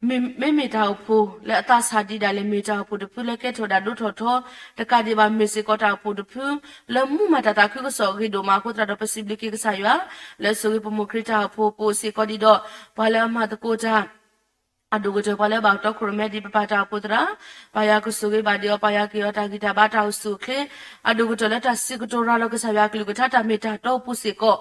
me ta pho le ta sa di da le me ta pho de phu le ke tho da du tho tho ta ka di ba me se ko ta pho de phu le mu ma ta khu ko so ki do ma ko tra do possible ki ka sa ya le so ki pa mo krita pho po se ko di do pa le ma ta ko ta adu ko pa le ba to khu me di pa ta pho tra pa ya ko so ki ba di pa ya ki ta ki ta ba ta su khe adu ko le ta si ko to ra lo ka sa ya ki ko ta me ta to pu se ko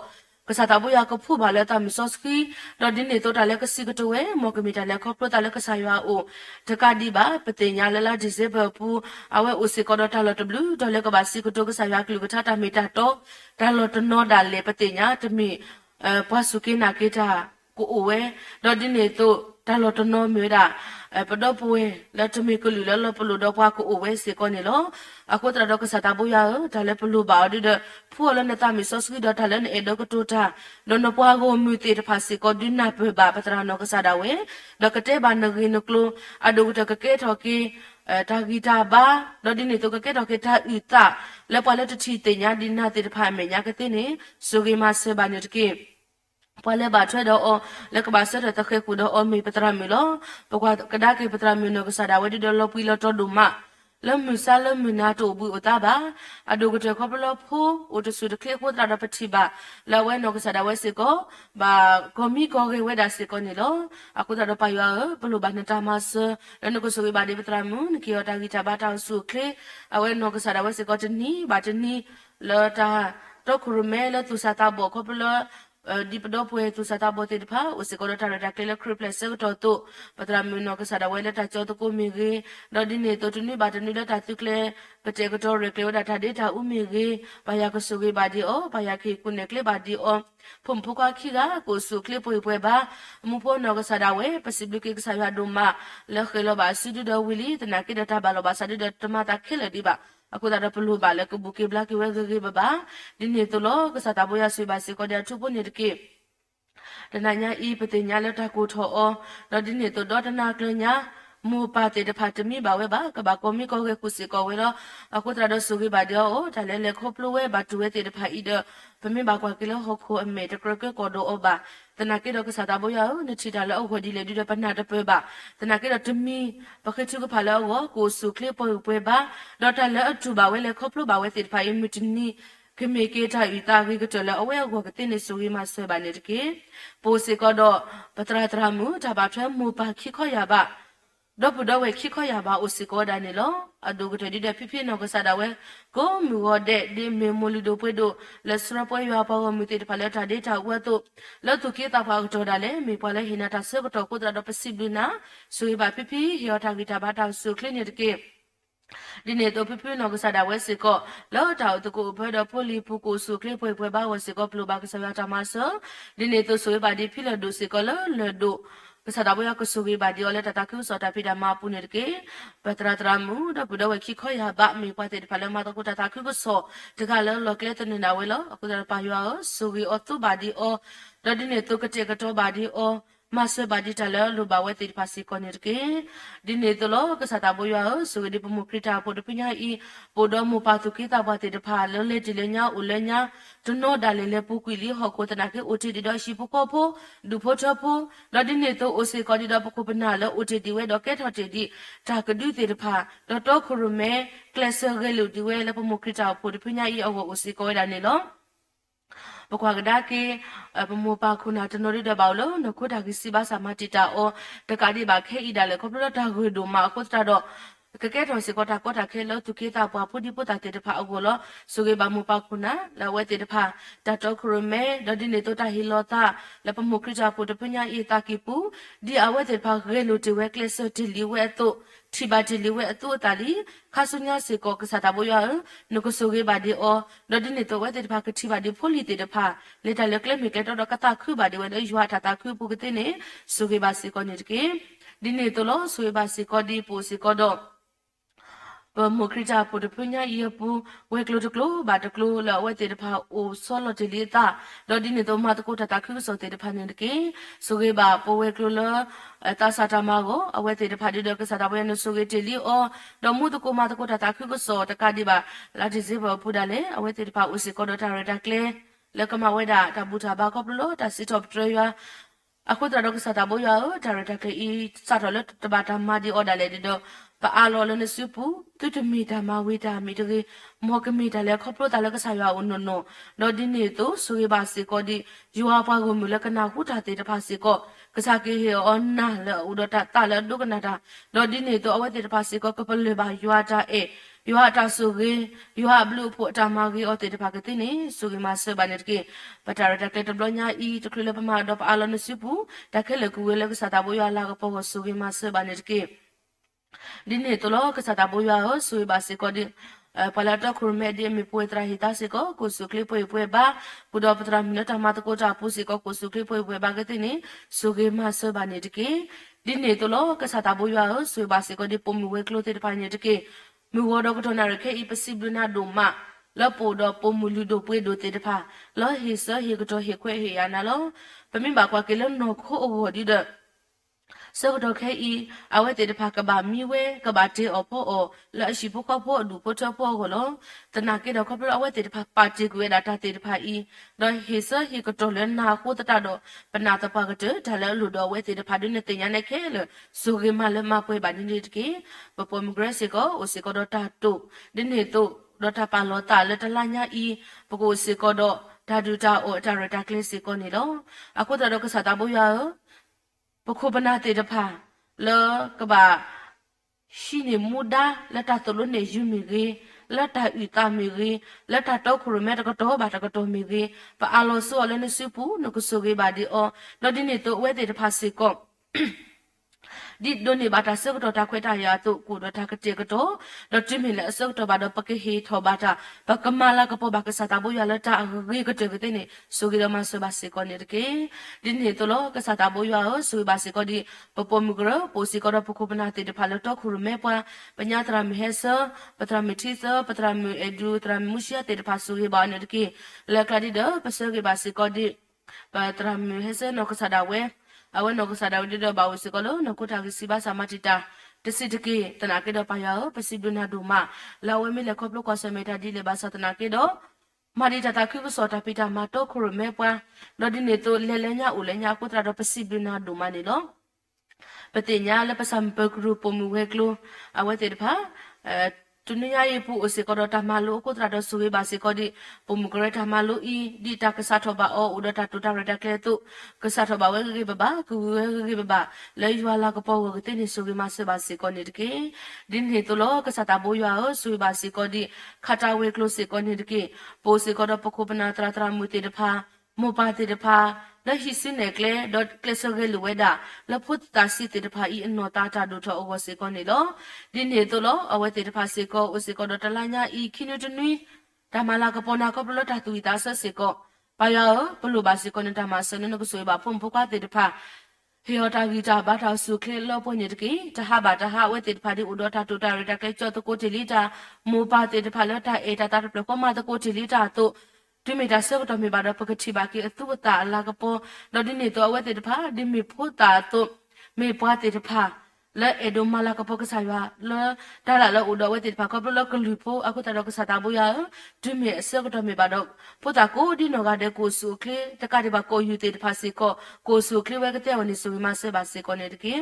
ကစားတဘူးရကဖူပါလဲတာမီဆော့စကီတော့ဒီနေတော့တလဲကစီကတိုဝဲမော်ကမီတလဲခေါပလိုတလဲကစားရွာအိုတကဒီပါပတင်ညာလလာဒီစေဘပူအဝဲအိုစီကောဒတာလတဘလူတော့လဲကပါစီကတိုကစားရွာကလူကထတာမီတာတော့ဒါလတနောဒါလေပတင်ညာတမီဘွားစုကိနာကေတာကိုအိုဝဲတော့ဒီနေတော့ဒါလတနောမြေတာပတော့ပွဲလက်တမီကလူလပလူတော့ဘွားကိုအိုဝဲစီကောနေလောအခုတတော့ကစားတဘူးရဒါလဲပလူပါဒီတဲ့ဖူလနဲ့တာမီဆော့စကီတော့ဒါလဲနေတော့ကတိုတာလောနပွားကိုမြူတေတဖာစီကောဒင်းနာပဘာပတရာနောကစားတာဝဲဒကတဲ့ဘာနဂီနကလိုအဒုတကကေထော်ကီတာဂီတာဘာတော့ဒီနေတော့ကကေထော်ကေတာဥတာလဲပွားလက်တချီတင်ညာဒီနာတေတဖာမေညာကတဲ့နေဆိုဂီမဆေဘာနေတကေပွာလဲဘာထွဲတော့လက်ကဘာဆက်တဲ့ခဲကူတော့မေပတရာမီလောပကွာကဒါကေပတရာမီနောကစားတာဝဲဒီတော့လောပီလောတော့ဒုမလမ်မဆာလမ်မနာတိုဘူးအတာဘာအဒုကတဲ့ခေါပလောဖိုအိုတဆူတခေခိုတာပတိဘာလဝဲနောကစားတာဝဲစေကိုဘာကောမီကောကေဝဲဒါစေကိုနေလောအခုတာတော့ပါရွာဘလို့ဘာနတာမဆလနကိုဆိုဘာဒီပတရာမွန်ကီယတာဂီတာဘာတောင်စုခေအဝဲနောကစားတာဝဲစေကိုတနီဘာတနီလောတာတော့ခရမဲလသူစာတာဘောခေါပလောဒီပတော့ပွဲသူစားတာဘောတေတဖာဥစကောတာရတာကလေခရပလက်စတော့တော့ပတရာမီနောကစားတာဝဲလက်တာချောတကိုမီကြီးတော့ဒီနေတော့တနည်းဘာတနည်းလက်တာသူကလေပတေကတော့ရကလေဒါတာဒေတာဥမီကြီးဘာယာကဆုကြီးဘာဒီအောဘာယာခိကုနေကလေဘာဒီအောဖုန်ဖုကခိကကိုဆုကလေပွဲဘာမူဖို့နောကစားတာဝဲပစိဘလကိကစားရဒုမလက်ခေလောဘာစီဒူဒဝီလီတနာကိဒတာဘာလောဘာစာဒီဒတမတာခေလေဒီဘာအခုဒါပလူပါလေကဘူကေဘလာကေဝဲကေဘဘာဒီနေတော့လောကစားတာဘောရဆွေပါစေကိုတဲ့ထုဖို့နေတကေတနညာဤပတိညာလက်ထကိုထောအောတော့ဒီနေတော့ဒေါတနာကလညာမူပါတေတဖာတမီပါဝဲပါကဘာကောမီကောကေကုစီကောဝဲတော့အခုတရတော့စုကေပါတော့ဒါလဲလေခေါပလိုဝဲဘာတူဝဲတေတဖာဤတော့ပမီပါကွာကေလောဟခိုအမေတကရကေကောဒိုအဘာတနာကေတော့ကစားတာဘောရနချီတာလောအခုဒီလေဒီတော့ပနာတပွဲပါတနာကေတော့တမီပခေချူကဖာလောကိုစုကလေပွဲပါတော့တလဲအထူပါဝဲလေခေါပလိုပါဝဲတေတဖာယမီတနီကမေကေတာဤတာဂိကတလအဝဲကိုကတင်းနေဆိုရီမဆွဲပါနေတကေပိုစီကတော့ပတရာတရာမူဒါပါဖျမူပါခိခောရပါတော့ဘတော့ဝဲခိခောရပါအိုစီကောဒါနေလောအဒုကတဒီတဲ့ဖိဖိနောကစားတာဝဲကိုမူဝတဲ့ဒီမေမိုလီဒိုပွေတို့လက်စရပွဲရွာပါဝမူတေတဖာလက်တာဒေတာဝဲတို့လောတုကေတာဖာတော့ဒါလေမေပွားလေဟိနာတာဆေဘတော့ကိုတရတော့ပစီဘလနာဆွေပါဖိဖိဟောတာဂီတာဘာတာဆုခလနေတကေဒီနေ့တော့ပြနောကစားတာဝဲစီကောလောတာတကူဘဲတော့ပိုလီပူကိုဆုခလေးပွဲဘာဝစီကောပလိုဘာကစားရတာမဆဒီနေ့တော့ဆွေပါဒီဖိလဒိုစီကောလောလဒိုကစားတာဘရကဆုကေဘာဒီော်လက်တကူစောတာဖိတာမပူနေတကေပတရာတရာမူတော့ဘဒဝခိခောရဘာမီပွားတဲ့ဖလမတော့ကိုတကူကိုစောတကလောလောကလေးတနေနာဝဲလောအခုတပါရွာဆုကေအော်သူဘာဒီအော်တော့ဒီနေ့တော့ကတဲ့ကတော့ဘာဒီအော်မဆဘာဒီတလလူဘဝတိဖာစီကိုနေကေဒီနေတလောကစားတာဘွာဆိုဒီပမုခရတာပိုတပညာဤပိုဒမူပါတုကိတာဘတိတဖာလလေဒီလညာဦးလညာဒနောဒါလေလေပုကွီလီဟောကိုတနာကေအိုတီဒီတော့ရှိပုကောဖိုဒူဖိုချဖိုလော်ဒီနေတော့အိုစီကောဒီတော့ပကုပနာလောအိုတီဒီဝဲတော့ကဲထော်တီဒီဒါကဒူတီတဖာတော့တော့ခရမဲကလဆာဂဲလူဒီဝဲလေပမုခရတာပိုတပညာဤအောအိုစီကောဒါနေလောပကွာကဒါကေပမောပါခုနာတနော်ရတဲ့ဘောက်လုံးနခုဒါကစီဘာစာမတီတာအောတကတိပါခဲဤဒါလေခေါပလတာဂွေဒိုမာခုစတာတော့ကကဲတော်စီကောတာကောတာခဲလို့သူကေတာပွားဖုဒီပုတာတေတဖာအကောလို့ဆိုကေဘာမူပါခုနာလာဝဲတေတဖာတတော်ခရမဲဒဒီနေတော့တာဟီလောတာလပမုခရချာဖုတပညာဤတာကိပူဒီအဝဲတေဖာခဲလို့တေဝဲကလစ်တီလီဝဲတော့ထိပါတီလီဝဲအတူတာလီခါဆုညာစီကောကစားတာဘောရနုကဆိုကေဘာဒီအောဒဒီနေတော့ဝဲတေတဖာကတိပါဒီဖိုလီတေတဖာလေတလကလမီကေတော့ကတာခုပါဒီဝဲရွာတာတာခုပုကတဲ့နေဆိုကေဘာစီကောနေတကေဒီနေတော့လို့ဆိုကေဘာစီကောဒီပူစီကောတော့မခရတာပိုတပညာရပူဝဲကလိုတကလိုဘာတကလိုလာဝဲတေတဖာအိုဆောလတလီတာလော်ဒီနေတော့မတကိုတတာခုဆိုတေတဖာနေတကေဆိုကေဘာပိုဝဲကလိုလာတာစာတမကိုအဝဲတေတဖာဒီတော့ကစားတာဝဲနဆိုကေတလီအောတော့မှုတကိုမတကိုတတာခုဆိုတကဒီဘာလာဒီစေဘပူဒါလေအဝဲတေတဖာအိုစီကောဒတာရတာကလေလကမဝဲတာတဘူတာဘာကောပလိုတာစီတော့ထရယာအခုတတော့ကစားတာဘောရတာရတာကေဤစာတော်လက်တဘာတာမာဒီအော်ဒါလေဒီတော့ပါအလောလနစုပူတူတမီတာမဝေတာမီတကေမောကမီတာလေခေါပလိုတာလေကဆာရွာဦးနော်နော်လော်ဒီနေတော့ဆိုရပါစီကောဒီယူဟာပါကိုမူလကနာဟုတာတေတဖာစီကောကစားကေဟေအော်နာလေဦးဒတာတာလေဒုကနာတာလော်ဒီနေတော့အဝဲတေတဖာစီကောကပလေပါယူဟာတာအေ yo ata sugi yo blue po tamagi o te de paketini sugi masse banet ki patara ta ke tablonya i to kle pa ma do pa alon sipu ta ke le ku le ka sata bo yo ala ka po sugi masse banet ki dini to lo ka sata bo yo sui basi ko di palata khurme di mi poetra hita se ko sukli poe ba pudo patra minata mat ko ta pu se ko sukli poe ba ketini sugi masse banet ki dini to lo ka sata bo yo sui basi ko di pom we klo te pa net ki mi wo do ko na ke I possible do ma la po do po mu lu do pwe do te de pha lo he sa he ko he kwe he ya na lo pa min ba kwa ke lo no ko o wo di de so do ke I awe te de pha ka ba mi we ka ba te o po o la shi po ko po du po to po ko lo ta na ke do ko pro awe te de pha pa te ku da ta te de pha I do he sa he ko to le na ko ta do pa na ta pa ka te ta le lu do we te de pha du ne te nya ne ke le so ge ma le ma pwe ba ni ni ke pa po mu gre se ko o se ko do ta to di ne to do ta pa lo ta le ta la nya I pa ko se ko do ta du ta o ta ra ta kle se ko ni lo a ko ta do ka sa ta bo yaปคุปนาเตดพาเลกบะชินิมุดาละตาตลุเนยุมิเกละตาอุตามิเกละตาตอคุรเมตะกะตอบาตะกะตอมิเกปะอาโลโซเลเนซิปูนกุโซเกบาดิอลอดิเนโตเวเตดพาสิกอดิโดนี่บาตาเซกตอตาเควตายาตุกูดตากะเจกตอดอจิมิละเซกตอบาดปะเกเฮทอบาตาปะกะมาลากะปอบากะสาตาบุยาละตาเกกะเจกะเตเนสุกิดมาสบาสิกอเนเกดิเนโตโลกะสาตาบุยาสุบาสิกอดิปะปอมกรโปสิกอดปะคุปนาเตดพาลตอคุรเมปะปัญญาตรามิเฮเซปะตรามิทิเซปะตรามิเอดูตรามิมุชิยาเตดพาสุเกบาเนเกละคลาดิเดปะเซเกบาสิกอดิปะตรามิเฮเซนอกะสาดาเวawen no sa daw dito ba usikolo no kuta gisiba sa matita tesitiki tanake do payo pasibuna duma lawe mi le koplo ko semeta di le basa tanake do marita ta ku so ta pita mato khuru me pwa no di ne to lelenya ulenya kutra do pasibuna duma ni lo patinya le pasam pe grupo mu we klo awe te pha tunia ye pu usikolo ta malu kutra do suwe basikodi pumukore ta malu I di ta ka sa tho ba o uda ta tu ta ra ta kle tu ka sa tho ba we ge ba ku we ge ba le ywa la ka po ge te ni suwe ma se basikoni de ke din he to lo ka sa ta bo ywa o suwe basikodi khata we klo se koni de ke po se ko do pokho bana tra tra mu te de pha mo pa te de pha la hi sin ne kle dot kle so ge lu we da la phut ta si te de pha I no ta ta do tho o se koni lo din he to lo awe te de pha se ko o se ko do ta la nya I khinu tu nui ta ma la ka po na ko lo ta tu ta sa se ko pa ya o lo ba se ko ne ta ma se ne ko so ba phum phu ka te de pha he o ta gi ta ba ta su kle lo po ni de ki ta ha ba ta ha we te de pha di u do ta tu ta re ta kle cho to ko te li ta mo pa te de pha lo ta e ta ta ko ma ta ko te li ta toดิมีดาเซกตอมีบาดปกติบากีตุบตาลากะปอดอดินี่ตัวอเวติดพาดิมีพูตาตุมีปาติดพาและเอโดมาลากะปอกะสายวาและดาละละอุดอเวติดพาก็บลกลุโพอะกุตาดอกสาตาบุยาดิมีเซกตอมีบาดพูตาโกดิโนกาเดโกสุเคลตะกะดิบาโกยูติดพาสิโกโกสุเคลเวกะเตวนิสุวิมาเซบาสิโกเนดกิ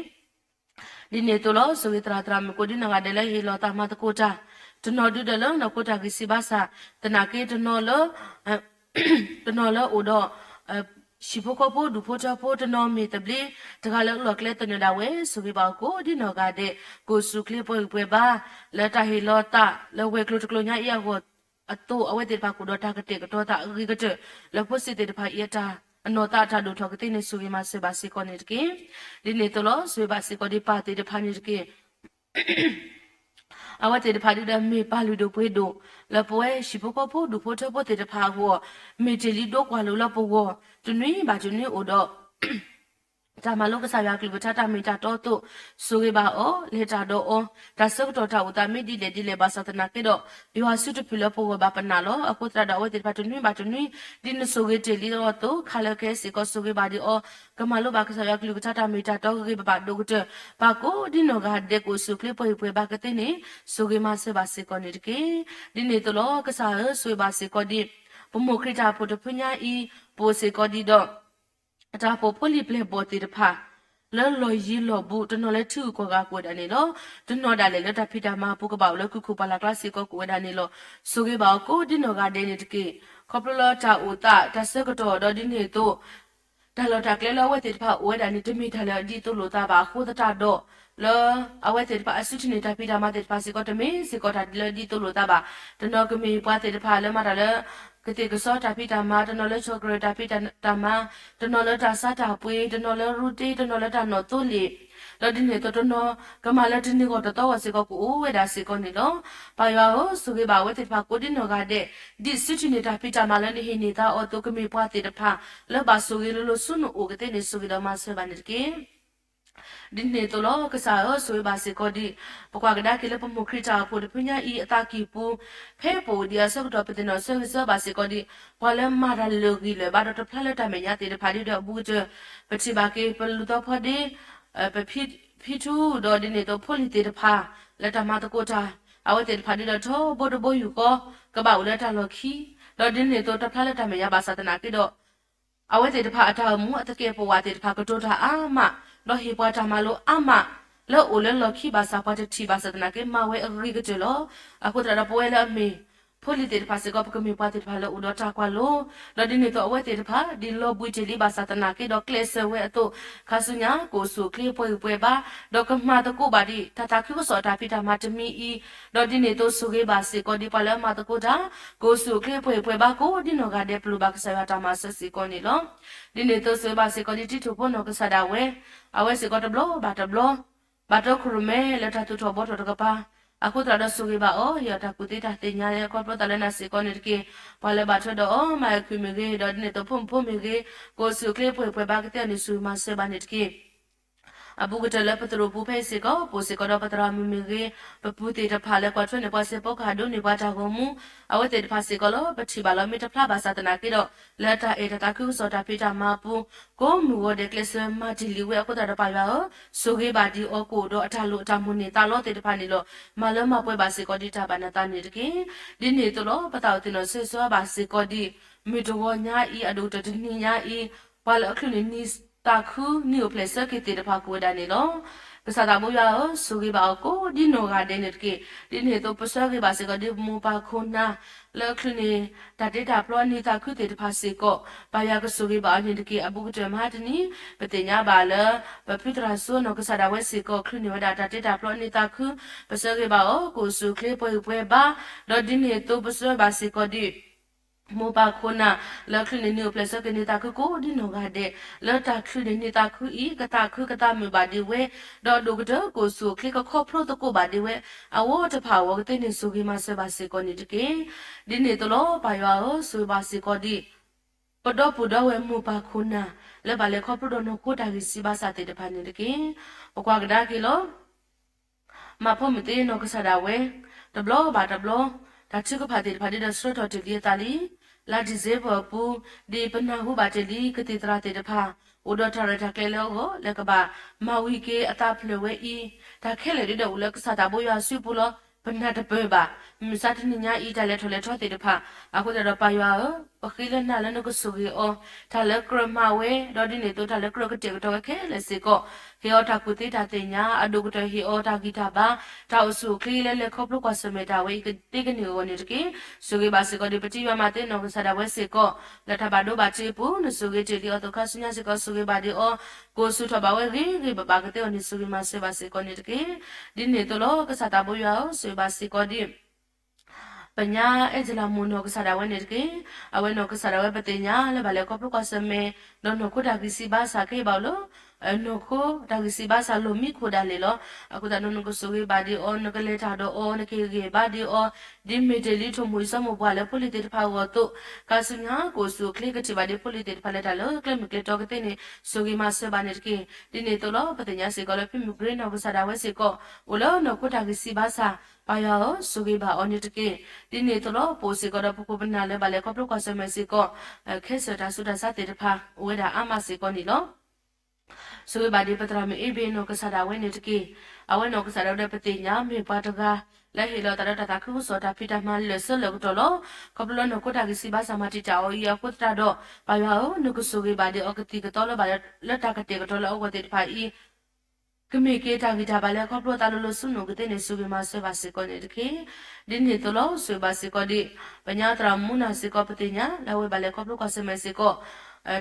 ดินี่ตุโลสุวิตราตรามิโกดินกาเดละฮีโลตามาตะโกจาตนอดูเดลนโคตากิสิบาสาตนาเกตนอลตนอลโอดชิโปโคโปดูโพจาโพตนอมีตบลีตะกาลลอกเลตนดาเวสุกิบาโกดินอกาเดโกสุคลีปวยบาและตาฮิลอตาและเวกลุตกลญาอียโกอโตอเวติปากุดตากะเตกะตอตาอึกะเจและพุสิเตตพาเอตาอโนตาตาดูทอกติเนสุกิมาเซบาสิโกเนตกิดิเนตโลสุบาสิโกดิปาติเดพานิตกิอาวะเตดพาดิดาเมปาลุโดปวยโดละปวยชิปโกโพดูโพเทโพเตดพาหัวเมเจลิโดกว่าลุละปวตุนุบาจุนุโอดจามาโลกสายากลิบชาตาเมตาโตโตสุเกบาโอเลตาโดโอตาสกโตตาอุตาเมดิเลบาสัตนาเกโดยอสุตุพิลปวบาปนาโลอโคตราดาเวเตปาตุนุบาตุนุดินสุเกเจลิโอโตคาเลเกสิโกสุเกบาดิโอกมาโลบากสายากลิบชาตาเมตาโตเกบาโดกเตปาโกดินโกาเดโกสุคลิปวยบากเตเนสุเกมาเซบาสิโกเนตเกดิเนโตโลกสาสุบาสิโกดิปโมคริตาปุตพุญญาอีโปสิโกดิโดตาโปโพลิเพลโปติดพาแล้วลอยยีหลอบุตนอเลชื่อกว่ากวดอันนี้เนาะตนอดาเลแล้วตาพิดามาปุกบ่าวแล้วคุปาลากลาสิก็กวดอันนี้เนาะสุเกบ่าวกูดินอกาเดนิตเกคอปลอตาอุตาตาเสกตอดอดิเนโต ဒါလောတာကလေလောဝဲတေတဖာဝဲဒါနီတမီထလေဒီတူလိုတာပါခိုးတတာတော့လောအဝဲတေတဖာအစုချနေတာပိတာမတေတဖာစီကောတမီစီကောတာဒီတူလိုတာပါတနော်ကမီပွားတေတဖာလဲမတာလဲကတိကစောတာပိတာမတနော်လဲချောကရတာပိတာမတနော်လဲတာစာတာပွေတနော်လဲရူတီတနော်လဲတာနော်တူလီလောဒီနေတော့နော်ကမလာတင်းကိုတော့ဝစီကောကိုဝဲဒါစီကောနေတော့ပါယောစုကေပါဝဲတေတဖာကိုဒီနော်ကတဲ့ဒီစုချနေတာပိတာမလဲနေဟိနေတာအော်တုကမီပွားတေတဖာလောပါဆိုကေလိုဆုနအိုကတဲ့နေစုကေတော့မဆွဲပါနေကေဒီနေ့တော့လောကစားရဆွေးပါစေကိုဒီပကွာကဒါကလေးပမခရတာဖို့ဒီပညာဤအတာကီပူဖဲပိုဒီအစောကတော့ပတင်တော့ဆွေးပါစေကိုဒီဘွာလဲမာရလောကီလေဘာတော့ဖလက်တမညာတေဖာဒီတော့ဘူးကျပချိပါကေပလူတော့ဖဒီပဖိထူတော့ဒီနေ့တော့ဖိုလီတေဖာလက်တမတကိုတာအဝတေဖာဒီတော့တော့ဘောတော့ဘောယူကောကပောက်လက်တလော်ခီတော့ဒီနေ့တော့တဖလက်တမညာပါသနာကေတော့အဝတေတဖာအထာမှုအတကေပဝါတေတဖာကတော့တာအာမလောဟိပွားတာမလို့အမလောအိုလဲလောခိဘာစာပတ်တီဘာစဒနာကေမဝဲအရိကတလောအခုတရပွဲလာမီဖိုလီတေဖာစကောပကမီပွားတေဖာလောဥဒတာကွာလောလောဒီနေတော့အဝဲတေဖာဒီလောပွေတီလီဘာစတနာကေတော့ကလေဆဝဲအတော့ခါဆုညာကိုဆုကလီပွဲပါတော့ကမတကိုပါဒီတတခိကိုစောတာပိတာမတမီဤတော့ဒီနေတော့ဆုကေပါစေကောဒီပလမတကိုတာကိုဆုကလီပွဲပါကိုဒီနောကတဲ့ပလူဘာကဆဝတာမဆစီကောနေလောဒီနေတော့ဆွေပါစေကောဒီတီထုဖို့နောကဆဒါဝဲအဝဲစေကောတဘလောဘာတဘလောဘာတော့ခရမဲလက်ထတူထဘောတော့ကပါအခုတရဆူကေပါအော်ရတာကုတေတာတင်ညာရဲ့ကောပတလည်းနာစေကောနေတကေဘာလဲဘာထတော့အော်မိုင်ခွေမကေတော့ဒီနေတော့ဖုံဖုံမကေကိုစုကလေးပွဲဘာကတဲ့နေဆူမဆေဘာနေတကေအဘူကတလည်းပတရပူဖဲစေကောပိုစေကောတော့ပတရမမကေပပူတေတဖာလဲကွာထွနေပါစေပေါခါဒုနေပါတာကိုမူအဝတေတဖာစေကောလို့ပတိပါလို့မီတဖလာဘာသာတနာကေတော့လက်တာအေတတာကုစောတာပိတာမပူကိုမူဝတဲ့ကလစ်မဒီလီဝဲအခုတရပါရောဆိုကေပါဒီအောကိုတော့အထလို့အထမှုနေတာလို့တေတဖာနေလို့မလမပွဲပါစေကောဒီတာဘာနာတာနေတကေဒီနေတော့ပတောက်တင်လို့ဆေဆွာပါစေကောဒီမီတော်ညာဤအဒုတတနိညာဤဘာလို့အခလနီတာခုနီယိုပလက်ဆာကေတေတဖာကိုဒါနေလို့ကစားတာမို့ရဆူကေပါကိုဒီနိုကတဲ့နေတကေဒီနေတော့ပစကေပါစေကောဒီမူပါခုနာလောခလနေတာတေတာပလောနေတာခုတေတဖာစေကောဘာယာကဆူကေပါနေတကေအဘူကတမဟာတနီပတိညာပါလပပိတရာဆုနောကစားတာဝဲစေကောခလနေဝဒါတာတေတာပလောနေတာခုပစကေပါကိုဆူကလေပွဲပါတော့ဒီနေတော့ပစပါစေကောဒီမောပါခုနာလက်ခလနေပလက်စကနေတာခုကိုဒီနောကတဲ့လက်တာခလနေတာခုဤကတာခုကတာမဘာဒီဝဲတော့ဒုကတကိုဆူခလကခေါပရိုတကိုဘာဒီဝဲအဝတ်တဖာဝကတဲ့နေဆူကီမဆဘာစေကိုနေတကေဒီနေတလို့ပါယောဆူဘာစေကိုဒီပတော့ပတော့ဝဲမောပါခုနာလက်ပါလေခေါပရိုနကိုတာရီစီဘာစာတဲ့တဖာနေတကေဘကွာကဒါကီလောမဖို့မတဲ့နောကဆဒါဝဲတဘလောဘာတဘလောဒါချစ်ကဖာတဲ့ဖာတဲ့စရတော်တကီတာလီလာဒီဇေဘပူဒီပနာဟုဘာတလီကတိတရာတေတဖာဥဒထရထကလေလောကိုလကဘာမဝီကေအတာဖလဝဲဤဒါခဲလေတဲ့ဦးလကစားတာဘောရဆွပူလောပနာတပေပါမစတနိညာဤတလည်းထလေထောတေတဖာအခုတော့ပါရွာပခိလနာလနကဆူရီအောထလကရမဝဲဒေါ်ဒီနေတော့ထလကရကတေကတော့ခဲလေစေကောခေယောတာကုတေတာတင်ညာအဒုကတဟီအောတာဂီတာဘာတောက်စုခလီလေလေခေါပလကစမေတာဝဲကတေကနေဝနေတကေဆူကေပါစေကောဒီပတိယမတေနောကဆာဒဝဲစေကောလက်ထဘာဒိုဘာချေပူနဆူကေတေဒီအောတခဆညာစေကောဆူကေဘာဒီအောကိုဆူထဘာဝဲရီဘဘာကတေအနိဆူကေမဆေဘာစေကောနေတကေဒီနေတော့လောကဆာတာဘောယောဆေဘာစေကောဒီပညာအဂျလာမွန်နောကစားရဝဲနေတကေအဝဲနောကစားရဝဲပတိညာလေဘာလေကောပကစမေနောနောကိုတာကစီဘာစာကေဘာလို့နောကိုတာကစီဘာစာလိုမီခိုဒါလေလောအခုတနောကိုဆိုဝေဘာဒီအောနကလေတာတော့အောနကေကေဘာဒီအောဒီမီတလီထုံမွေစမဘွာလေပိုလီတေတဖာဝတော့ကစညာကိုဆိုကလေကတိဘာဒီပိုလီတေတဖာလက်တာလောကလမကလေတော့ကတဲ့နေဆိုဂီမဆဘာနေတကေဒီနေတော့လောပတိညာစေကောလေဖိမဂရေနောကစားရဝဲစေကောဝလောနောကိုတာကစီဘာစာပါယောစုကေပါအော်နေတကေဒီနေတော့ပိုစီကောတော့ပပပနာလဲပါလေကောပလကဆမစီကောခဲဆတာဆုတာစတဲ့တဖာဝဲတာအမစီကောနီလောစုကေပါဒီပတရာမေအေဘေနောကစားတာဝဲနေတကေအဝဲနောကစားတော့ပတိညာမေပါတကာလဲဟီလောတရတခုစောတာဖိတမလဲဆလောကတော့လောကောပလနောကိုတာကစီဘာစမတိတာအော်ရခုတတာတော့ပါယောနုကစုကေပါဒီအော်ကတိကတော့လဲပါလက်တာကတိကတော့လဲအော်ကတိတဖာဤကမေကေတာဂီတာဘာလဲခေါပလိုတာလိုဆုနုကတဲ့နေဆုဘီမဆေဘာစေကောနေတခေဒီနေတလို့ဆေဘာစေကောဒီပညာတရာမုနာစေကောပတိညာလာဝဲဘာလဲခေါပလိုကဆေမစေကော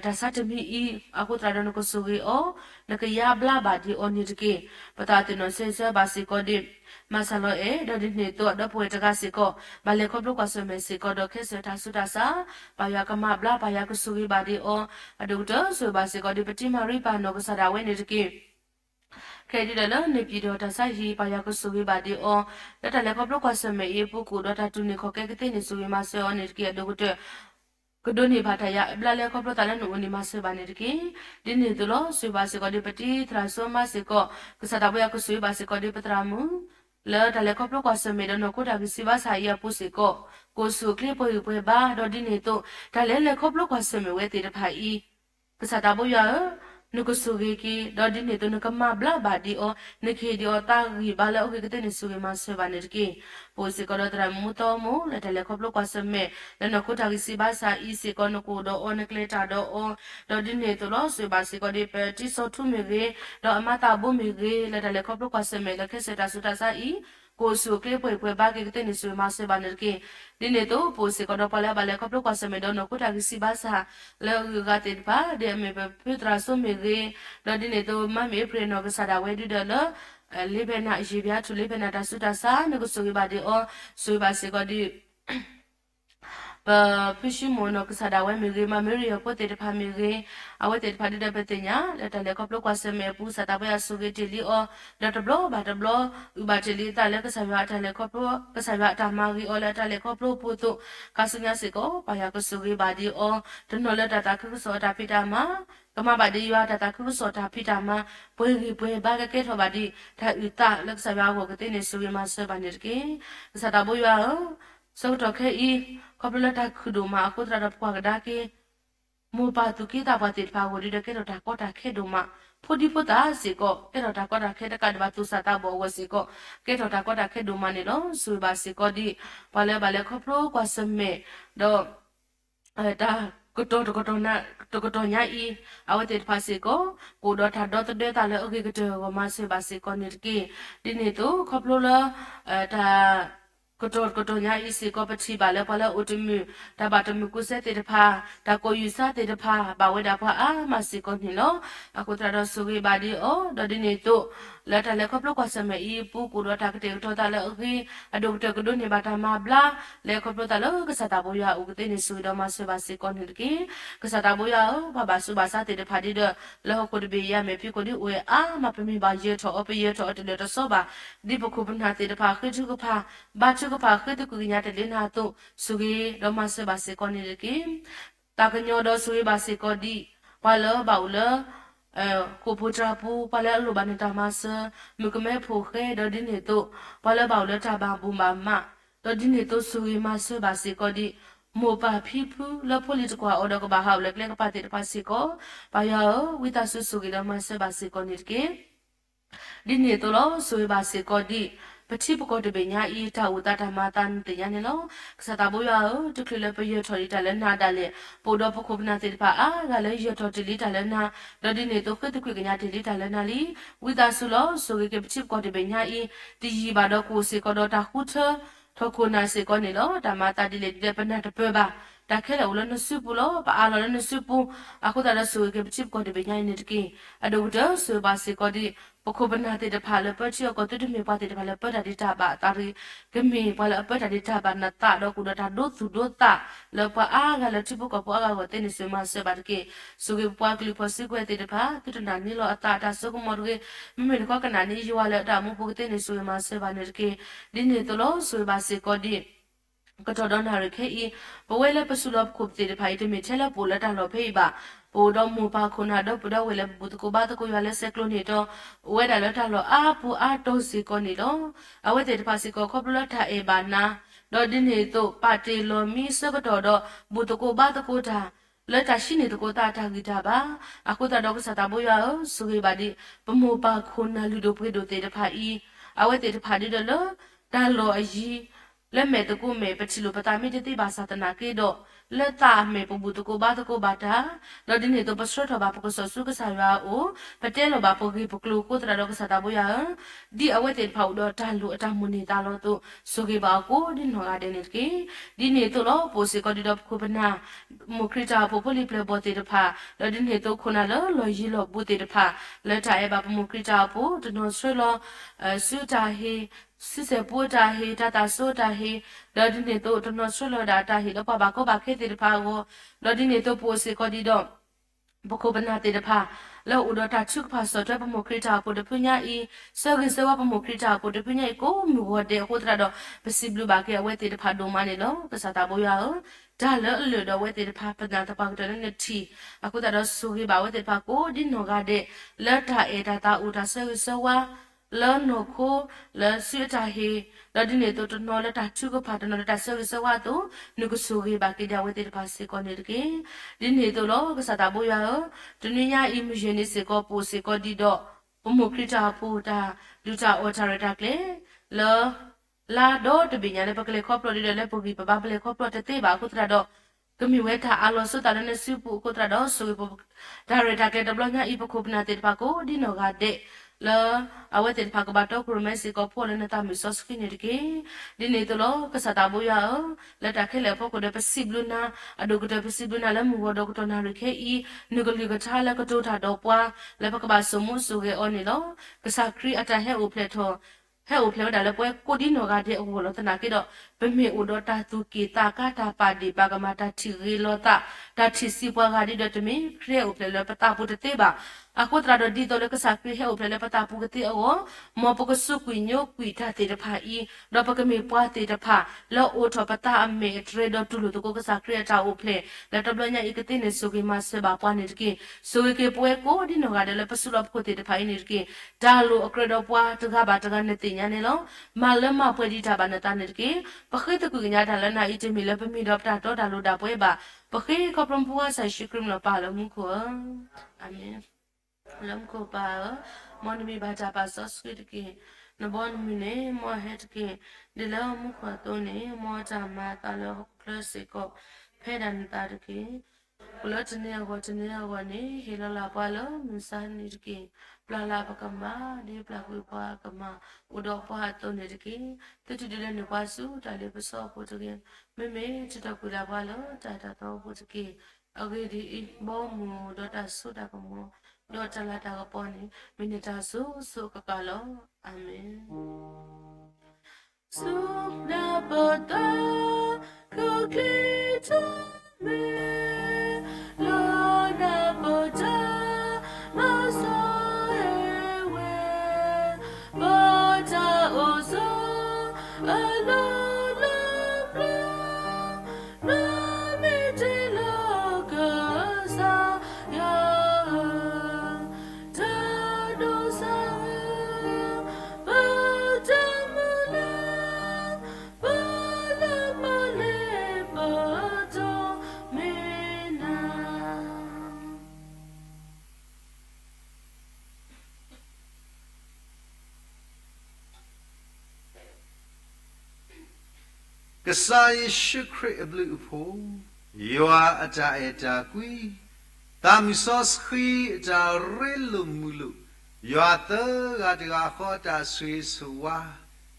ဒါစတမီဤအခုတရဒနကိုဆူဂီအောနကရဘလာဘာဒီအောနီတကေပတာတင်နဆေဆဘာစီကိုဒီမဆာလောအေဒဒီနေတော့ဒပွေတကစီကိုဘလေခေါပလုကဆမေစီကိုဒခေဆတာဆုတာစာဘာယာကမဘလာဘာယာကဆူဂီဘာဒီအောအဒုတဆူဘာစီကိုဒီပတိမာရိပါနောကဆာဒါဝဲနေတကေခဲဒီလနေပြည်တော်တဆိုင်ရီပါရကဆူဝေပါဒီအောတတလေကပလကဆမေေပုကူတော့တတူနေခေါကဲကတဲ့နေဆူဝေမဆေအောနေတကေဒုကတဲ့ကဒိုနေဘာတရဘလာလေကပလတလနုန်ဒီမဆေဘာနေတကေဒီနေတလို့ဆွေပါစေကဒီပတိထရာဆိုမဆေကောကဆတာဘယကဆွေပါစေကဒီပတရာမူလဲတလေကပလကဆမေဒနကိုတာကစီဘာဆိုင်ရပုစေကောကိုဆုကလေပွေပွေဘာတော့ဒီနေတော့တလေလေကပလကဆမေဝဲတေတဖိုင်ကဆတာဘယနုကဆူဂီကီဒေါ်ဒီနေတနကမဘလာဘာဒီအောနခေဒီအောတာဂီဘာလာအိုကေကတဲ့နေဆူဂီမဆေဘာနေကီပိုစီကောဒတရမူတော်မူလက်တလေခေါပလကွာစမေလနကိုတာဂီစီဘာစာအီစီကောနကိုဒေါ်အောနကလေတာဒေါ်အောဒေါ်ဒီနေတလို့ဆွေဘာစီကောဒီပတီဆိုထုမီဂီဒေါ်အမတာဘူမီဂီလက်တလေခေါပလကွာစမေလက်ခေစတာဆူတာစာအီကိုဆုကလေးပွေပွေဘာကေကတဲ့နေဆွေမဆေဘာနေကီဒီနေတော့ပိုစီကောဒပလာဘလေခေါပလကွာစမေဒေါ်နကိုတာဂီစီဘာစာလေယူဂတ်တေဘာဒေမေပပထရာဆုမီဂီဒေါ်ဒီနေတော့မမေပရနောကဆာဒါဝဲဒီဒေါ်လလေဘနာယေဗျာထူလေဘနာတဆုတာစာနကိုဆုဘာဒီအောဆွေဘာစီကောဒီပရှိမနောကဆာဒါဝဲမီဂီမမေရီယပိုတေတဖာမီဂီအဝဲတေတဖာဒီဒပတေညာလက်တလေကပလကွာစမေပူစတာဘယာဆုဂီတီလီအောလက်တဘလဘာတဘလဥဘာတီလီတလေကဆာယတလေကပလကဆာယတာမာဂီအောလက်တလေကပလပူတုကဆညာစီကိုဘာယာကဆုဂီဘာဒီအောတနောလက်တတာခရုစောတာပိတာမာကမဘာဒီယတတာခရုစောတာပိတာမာပွေဂီပွေဘာကကေထောဘာဒီဒါဥတာလက်ဆာယကိုကတိနေဆုဂီမဆဘာနေကေစတာဘယစောတော့ခဲဤကပလတာခုဒိုမာအခုတရပွားကဒါကေမူပါတုကိတာပါတိဖာဝရီဒကေတော့တာကောတာခဲဒိုမာဖိုဒီဖိုတာစီကောကေတော့တာကောတာခဲတကဒဘတုစတာဘောဝစီကောကေတော့တာကောတာခဲဒိုမာနေလို့ဆူပါစီကောဒီဘာလဲခပလိုကွာစမေတော့တာကတော့ညာဤအဝတေဖာစီကိုတော့တာတော့တဲ့တာလေโอเคကတော့မဆေပါစီကောနေကေဒီနေတော့ခပလိုလာတာကတော့ညာဤစီကောပတိပါလေပါလေအိုတမီတဘာတမီကုစတဲ့တဖာတကိုယူစတဲ့တဖာဘာဝဲတာဖာအာမစီကောနေလို့အခုတရဆူဂီဘာဒီအောဒဒီနေတော့လက်တလက်ခပလကွာစမေဤပူကူတော့တာကတဲ့တော့တာလေโอเคအဒုတ်တကဒိုနေဘာတာမဘလာလေခပလတာလို့ကစတာဘောရဥကတဲ့နေဆူတော့မဆေပါစီကောနေကေကစတာဘောရဘာဘာဆူဘာစတဲ့တဖာဒီတော့လောကိုဒီရမေပြီကိုဒီဝဲအာမပမီဘာရေတော့အပရေတော့တလေတော့ဆောပါဒီပခုပနာတဲ့တဖာခိထုကဖာဘာချကဖာခိတုကညာတလေနာတော့ဆူဂီတော့မဆေပါစီကောနေကေတာကညောတော့ဆူဘာစီကောဒီဘာလောဘာဦးလောကိုဖိုထရာပူပလဲလိုဘာနေတာမဆမြကမဲဖိုခဲဒဒီနေတော့ပလဲဘောက်လက်တာဘာဘူမာမဒဒီနေတော့ဆူရီမဆဘာစီကောဒီမောပါဖီဖူလပိုလီတကွာအော်ဒကဘာဟောက်လက်ကလကပါတိတပါစီကောဘာယောဝိတာဆူဆူကီဒမဆဘာစီကောနေကေဒီနေတော့ဆူရီဘာစီကောဒီပတိပကောတပညာဤတာဝတတမတန်တရနေလောကစတာဘောရတုခလပရထော်ရီတလည်းနာတလည်းပိုတော့ပခုပနာတိပါအာကလည်းရထော်တလီတလည်းနာဒဒီနေတော့ခတခွေကညာတလီတလည်းနာလီဝိတာဆူလောဆိုကေပတိပကောတပညာဤတီရီဘာတော့ကိုစေကောတော့တာခုထထောခုနာစေကောနေလောဓမ္မတာတိလေဒီပနာတပွဲပါတာခဲလောနစုပူလောပါအာလောနစုပူအခုတရဆူကေပတိပကောတပညာနေတကေအဒုဒဆူပါစေကောဒီပခုပနာတေတဖာလပချီကိုတူတမေပါတေတဖာလပတာဒီတာပါတာရီဂမေပါလပတာဒီတာပါနတာတော့ကုဒတာဒုသူဒုတာလပအာကလတိပကပအာကတေနိစမဆေဘာကေစုကေပွားကလပစီကွေတေတဖာတူတနာနီလောအတာတာစုကမောရကေမမေကောကနာနီယွာလတာမပုကတေနိစမဆေဘာနေကေဒီနေတလောဆွေပါစေကောဒီကတော့နာရခေဤဘဝဲလပစုလခုပ်တေတဖိုင်တမေချဲလပိုလတာလောဖေးပါပိုတော့မူပါခုနာတော့ပတော့ဝဲလဘူတကိုဘာတကိုရလဲဆက်ကလို့နေတော့ဝဲတာလတာလောအာပူအာတော့စီကောနေတော့အဝဲတေတဖာစီကောခေါပလတာအေဘာနာတော့ဒီနေတော့ပါတေလောမီစကတော့ဘူတကိုဘာတကိုတာလက်တာရှိနေတကိုတာတာဂီတာပါအခုတတော့ကစတာဘောရဆူဂီဘာဒီပမူပါခုနာလူတို့ဖွေတို့တေတဖာဤအဝဲတေတဖာဒီတော့တာလောအကြီး လက်မဲ့တကူမဲ့ပချီလိုပတာမိတတိပါစာတနာကေတော့လက်တာမဲ့ပဘူးတကူဘာတာလော်ဒီနေတော့ပစရထဘာပကဆဆုကစားရာအိုပတဲလောဘာပဂီပကလူကိုတရာတော့ကစားတာဘူးရဒီအဝဲတဲ့ဖောက်တော့တလူအတမွနေတာလို့တော့ဆိုကေပါကိုဒီနော်ကတဲ့နေကေဒီနေတော့လို့ပိုစီကဒီတော့ခုပနာမခရတာပိုပလီပလဘောတေတဖာလော်ဒီနေတော့ခုနလောရီလောဘူးတေတဖာလက်တာရဲ့ဘာပမခရတာပိုတနော်ဆွေလောဆူတာဟေစစ်စပူတာဟေတတာဆိုတာဟေလော်ဒီနေတော့တနော်ဆွလော်တာတာဟေလောပဘာကိုဘာခေတေတဖာကိုလော်ဒီနေတော့ပိုစီကဒီတော့ဘခုပနာတေတဖာလောဥဒတာချုဖာစောတပမခရတာပိုတပညာဤဆောဂိစဝပမခရတာပိုတပညာကိုမူဝတဲ့ဟိုတရတော့ပစီဘလူဘာကေဝဲတေတဖာဒိုမနေလောပစတာဘောရဒါလအလွတော့ဝဲတေတဖာပနာတပောက်တဲ့နဲ့တီအခုတော့ဆိုဟိဘာဝဲတေတဖာကိုဒီနောကတဲ့လက်တာအေတာတာဥဒါဆောဂိစဝလောနိုကိုလောဆွေတာဟေလောဒီနေတော့နော်လက်တာချုကဖာတနော်လက်တာဆောဂိစဝတော့နုကဆိုဟိဘာကေကြဝဲတေတဖာစေကောနေတကေဒီနေတော့လောပစတာဘောရဒုနီယာအီမဂျီနီစေကောပိုစေကောဒီတော့ဘုံမခရတာပူတာလူတာအော်တာရတာကလေလောလာတော့တပညာလည်းပကလေခေါပလိုဒီလည်းပူပြီးပပပလေခေါပလိုတသေးပါခုတရတော့ကမီဝဲတာအလောစတာလည်းစုပူခုတရတော့ဆိုပဒါရတာကတဘလညာဤပခုပနာတေပါကိုဒီနောကတဲ့လောအဝတ်တဲ့ဖကဘတ်တော့ကရမဲစီကိုပေါ်လည်းတာမီဆော့စခိနေတကေဒီနေတော့ကစားတာဘူးရလက်တာခဲလေဖို့ကိုတဲ့ပစီဘလနာအဒုကတဲ့ပစီဘလနာလည်းမူတော့ကတော့နာရခဲဤနဂလီကထားလည်းကတော့တာတော့ပွားလည်းပကဘဆမှုဆိုကေအော်နေလောကစားခရီအတဟဲအိုဖလက်ထောဟဲ့အိုဖလက်ဒါလည်းပွဲကိုဒီနောကတဲ့အိုလောတနာကေတော့ပမေအိုတော့တာသူကေတာကတာပါဒီပါကမာတာချီရီလောတာတာချီစီပွားကဒီတော့တမီခရဲအိုဖလက်လည်းပတာဖို့တဲ့ပါအခုတရတော့ဒီတော့လည်းကစားပြဟဲ့ဥပလည်းပတာပူကတိအောမောပကဆုကွညိုကွီတာတေတဖာဤတော့ပကမေပွားတေတဖာလောအိုထပတာအမေထရတော့တူလို့တကကစားခရတာဥပလေလက်တော့ညဤကတိနေဆုကိမဆေဘာပွားနေတကိဆုကေပွဲကိုဒီနောကလည်းပစုလပကိုတေတဖာဤနေတကိဒါလိုအကရတော့ပွားတကဘာတကနေတင်ညာနေလောမလမပွဲဒီတာဘာနတာနေတကိပခိတကုညာဒါလနာဤတမီလည်းပမီတော့တာတော့ဒါလိုဒါပွဲပါပခိကပရံပွားဆိုင်ရှိကရမလပါလမှုကိုအာမင်လမ်ကိုပါမွန်မီဘာတာပါဆော့စကစ်ကေနဘောနမီနေမောဟက်ကေဒီလောမှုခွာတော့နေမောတာမာတာလောကလစီကိုဖဲဒန်တာကေဘလတနေကောတနေကောနေဟေလလာပါလောမစန်နီကေပလာလာပကမာဒီပလာကူပါကမာဥဒောပါတော့နေကေတတူဒီလည်းနေပါစုတာလေးပစောဖို့တကေမေမေချတကူလာပါလောတာတာတော့ဖို့တကေအဂေဒီဘောမူဒေါတာဆုတာကမောတော့တလာတာကပေါ်နေမိနစ်တာဆိုကကလောအာမင်ဆုနာပတာကိုကလီချမေလောနာပတာမဆောဝဲဘောတာအိုဆိုအလောကစားယေရှုခရစ်ဘလူးဖို့ယောအတာအတာကွီတာမီဆော့စခီအတာရဲလူမူလူယောတာဂါတဂါခေါ်တာဆွေဆွာ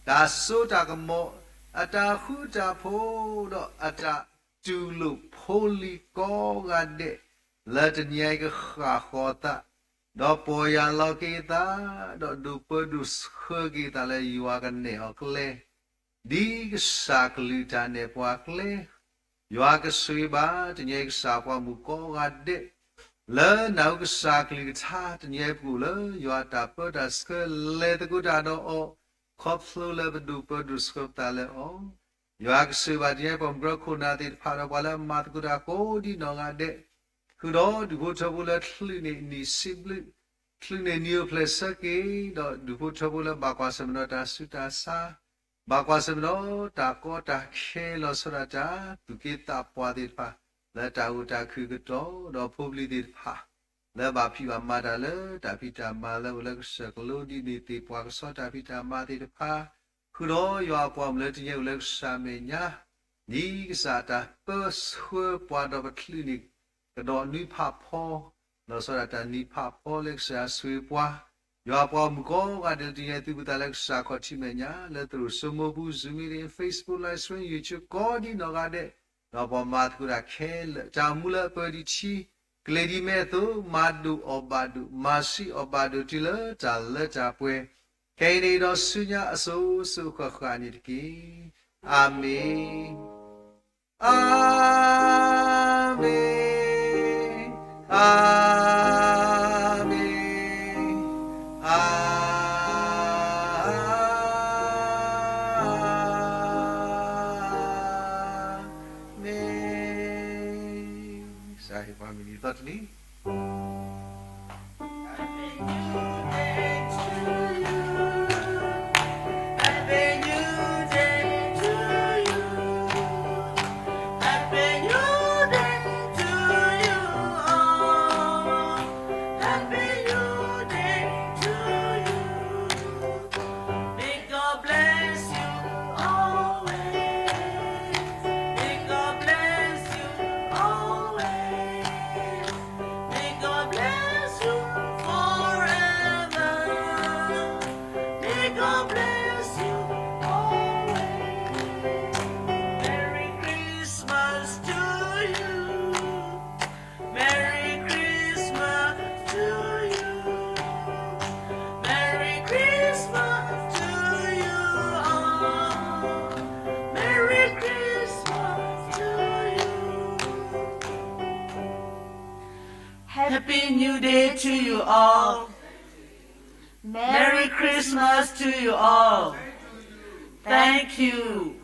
ဒါဆိုတာကမောအတာခုတာဖို့တော့အတာတူလူဖိုလီကောကတဲ့လက်တညေကခါခေါ်တာတော့ပေါ်ရလောကေတာတော့ဒုပဒုစခကေတာလေယောကနေဟောကလေဒီကစားကလူတန်တဲ့ပွားကလေးရွာကဆွေပါတညေကစားပွားမှုကောကတဲ့လဲနောက်ကစားကလေးထားတညေပူလဲရွာတာပဒစကလေတကူတာတော့ခေါပဖလိုလဲဘဒူပဒုစကတာလဲအောရွာကဆွေပါတညေပုံဘရခုနာတိဖာတော့ဘာလဲမတ်ကူတာကိုဒီနောကတဲ့ခုတော့ဒီဘုထဘူးလဲထလနေနီစီဘလထလနေနီယိုပလက်စကေတော့ဒီဘုထဘူးလဲဘာကွာစမတော့တာစုတာစာဘာကွာစမလို့တာကောတာခဲလို့ဆိုတာသူကိတာပွားတဲ့ပါလက်တာဦးတာခုကတော့ဖုဘလီတဲ့ပါလက်ဘာပြာမာတာလေတာပိတာမာလေလကစကလိုဒီဒီတေပွားကစောတာပိတာမာတဲ့ပါခ ခုတော့ရွာပွားမလဲတညက်လက်စာမေညာနီကစားတာပတ်ဆွဲပွားတော့ကလီနစ်ကတော့နိဖဖောလောစရတာနိဖဖောလက်စာဆွေပွားရွာပွားမကောကတဲ့တညက်သူပတလက်စာခေါ်ချိမေညာလက်သူစမဘူးဇူမီရင် Facebook Live Stream YouTube ကောဒီနော်ကတဲ့တော့ပေါ်မှာသူရခဲဂျာမူလာပဒီချီကလေဒီမဲသူမာဒူအဘဒူမာစီအဘဒူတီလာဂျာလက်ဂျာပွဲကေရီတော်ဆုညာအစိုးစုခခာနိတကီအာမင်အာမင်အာမင်အာမင်ဆိုင်ပါမီတတ်လီHappy New Day to you all. Merry Christmas to you all. Thank you.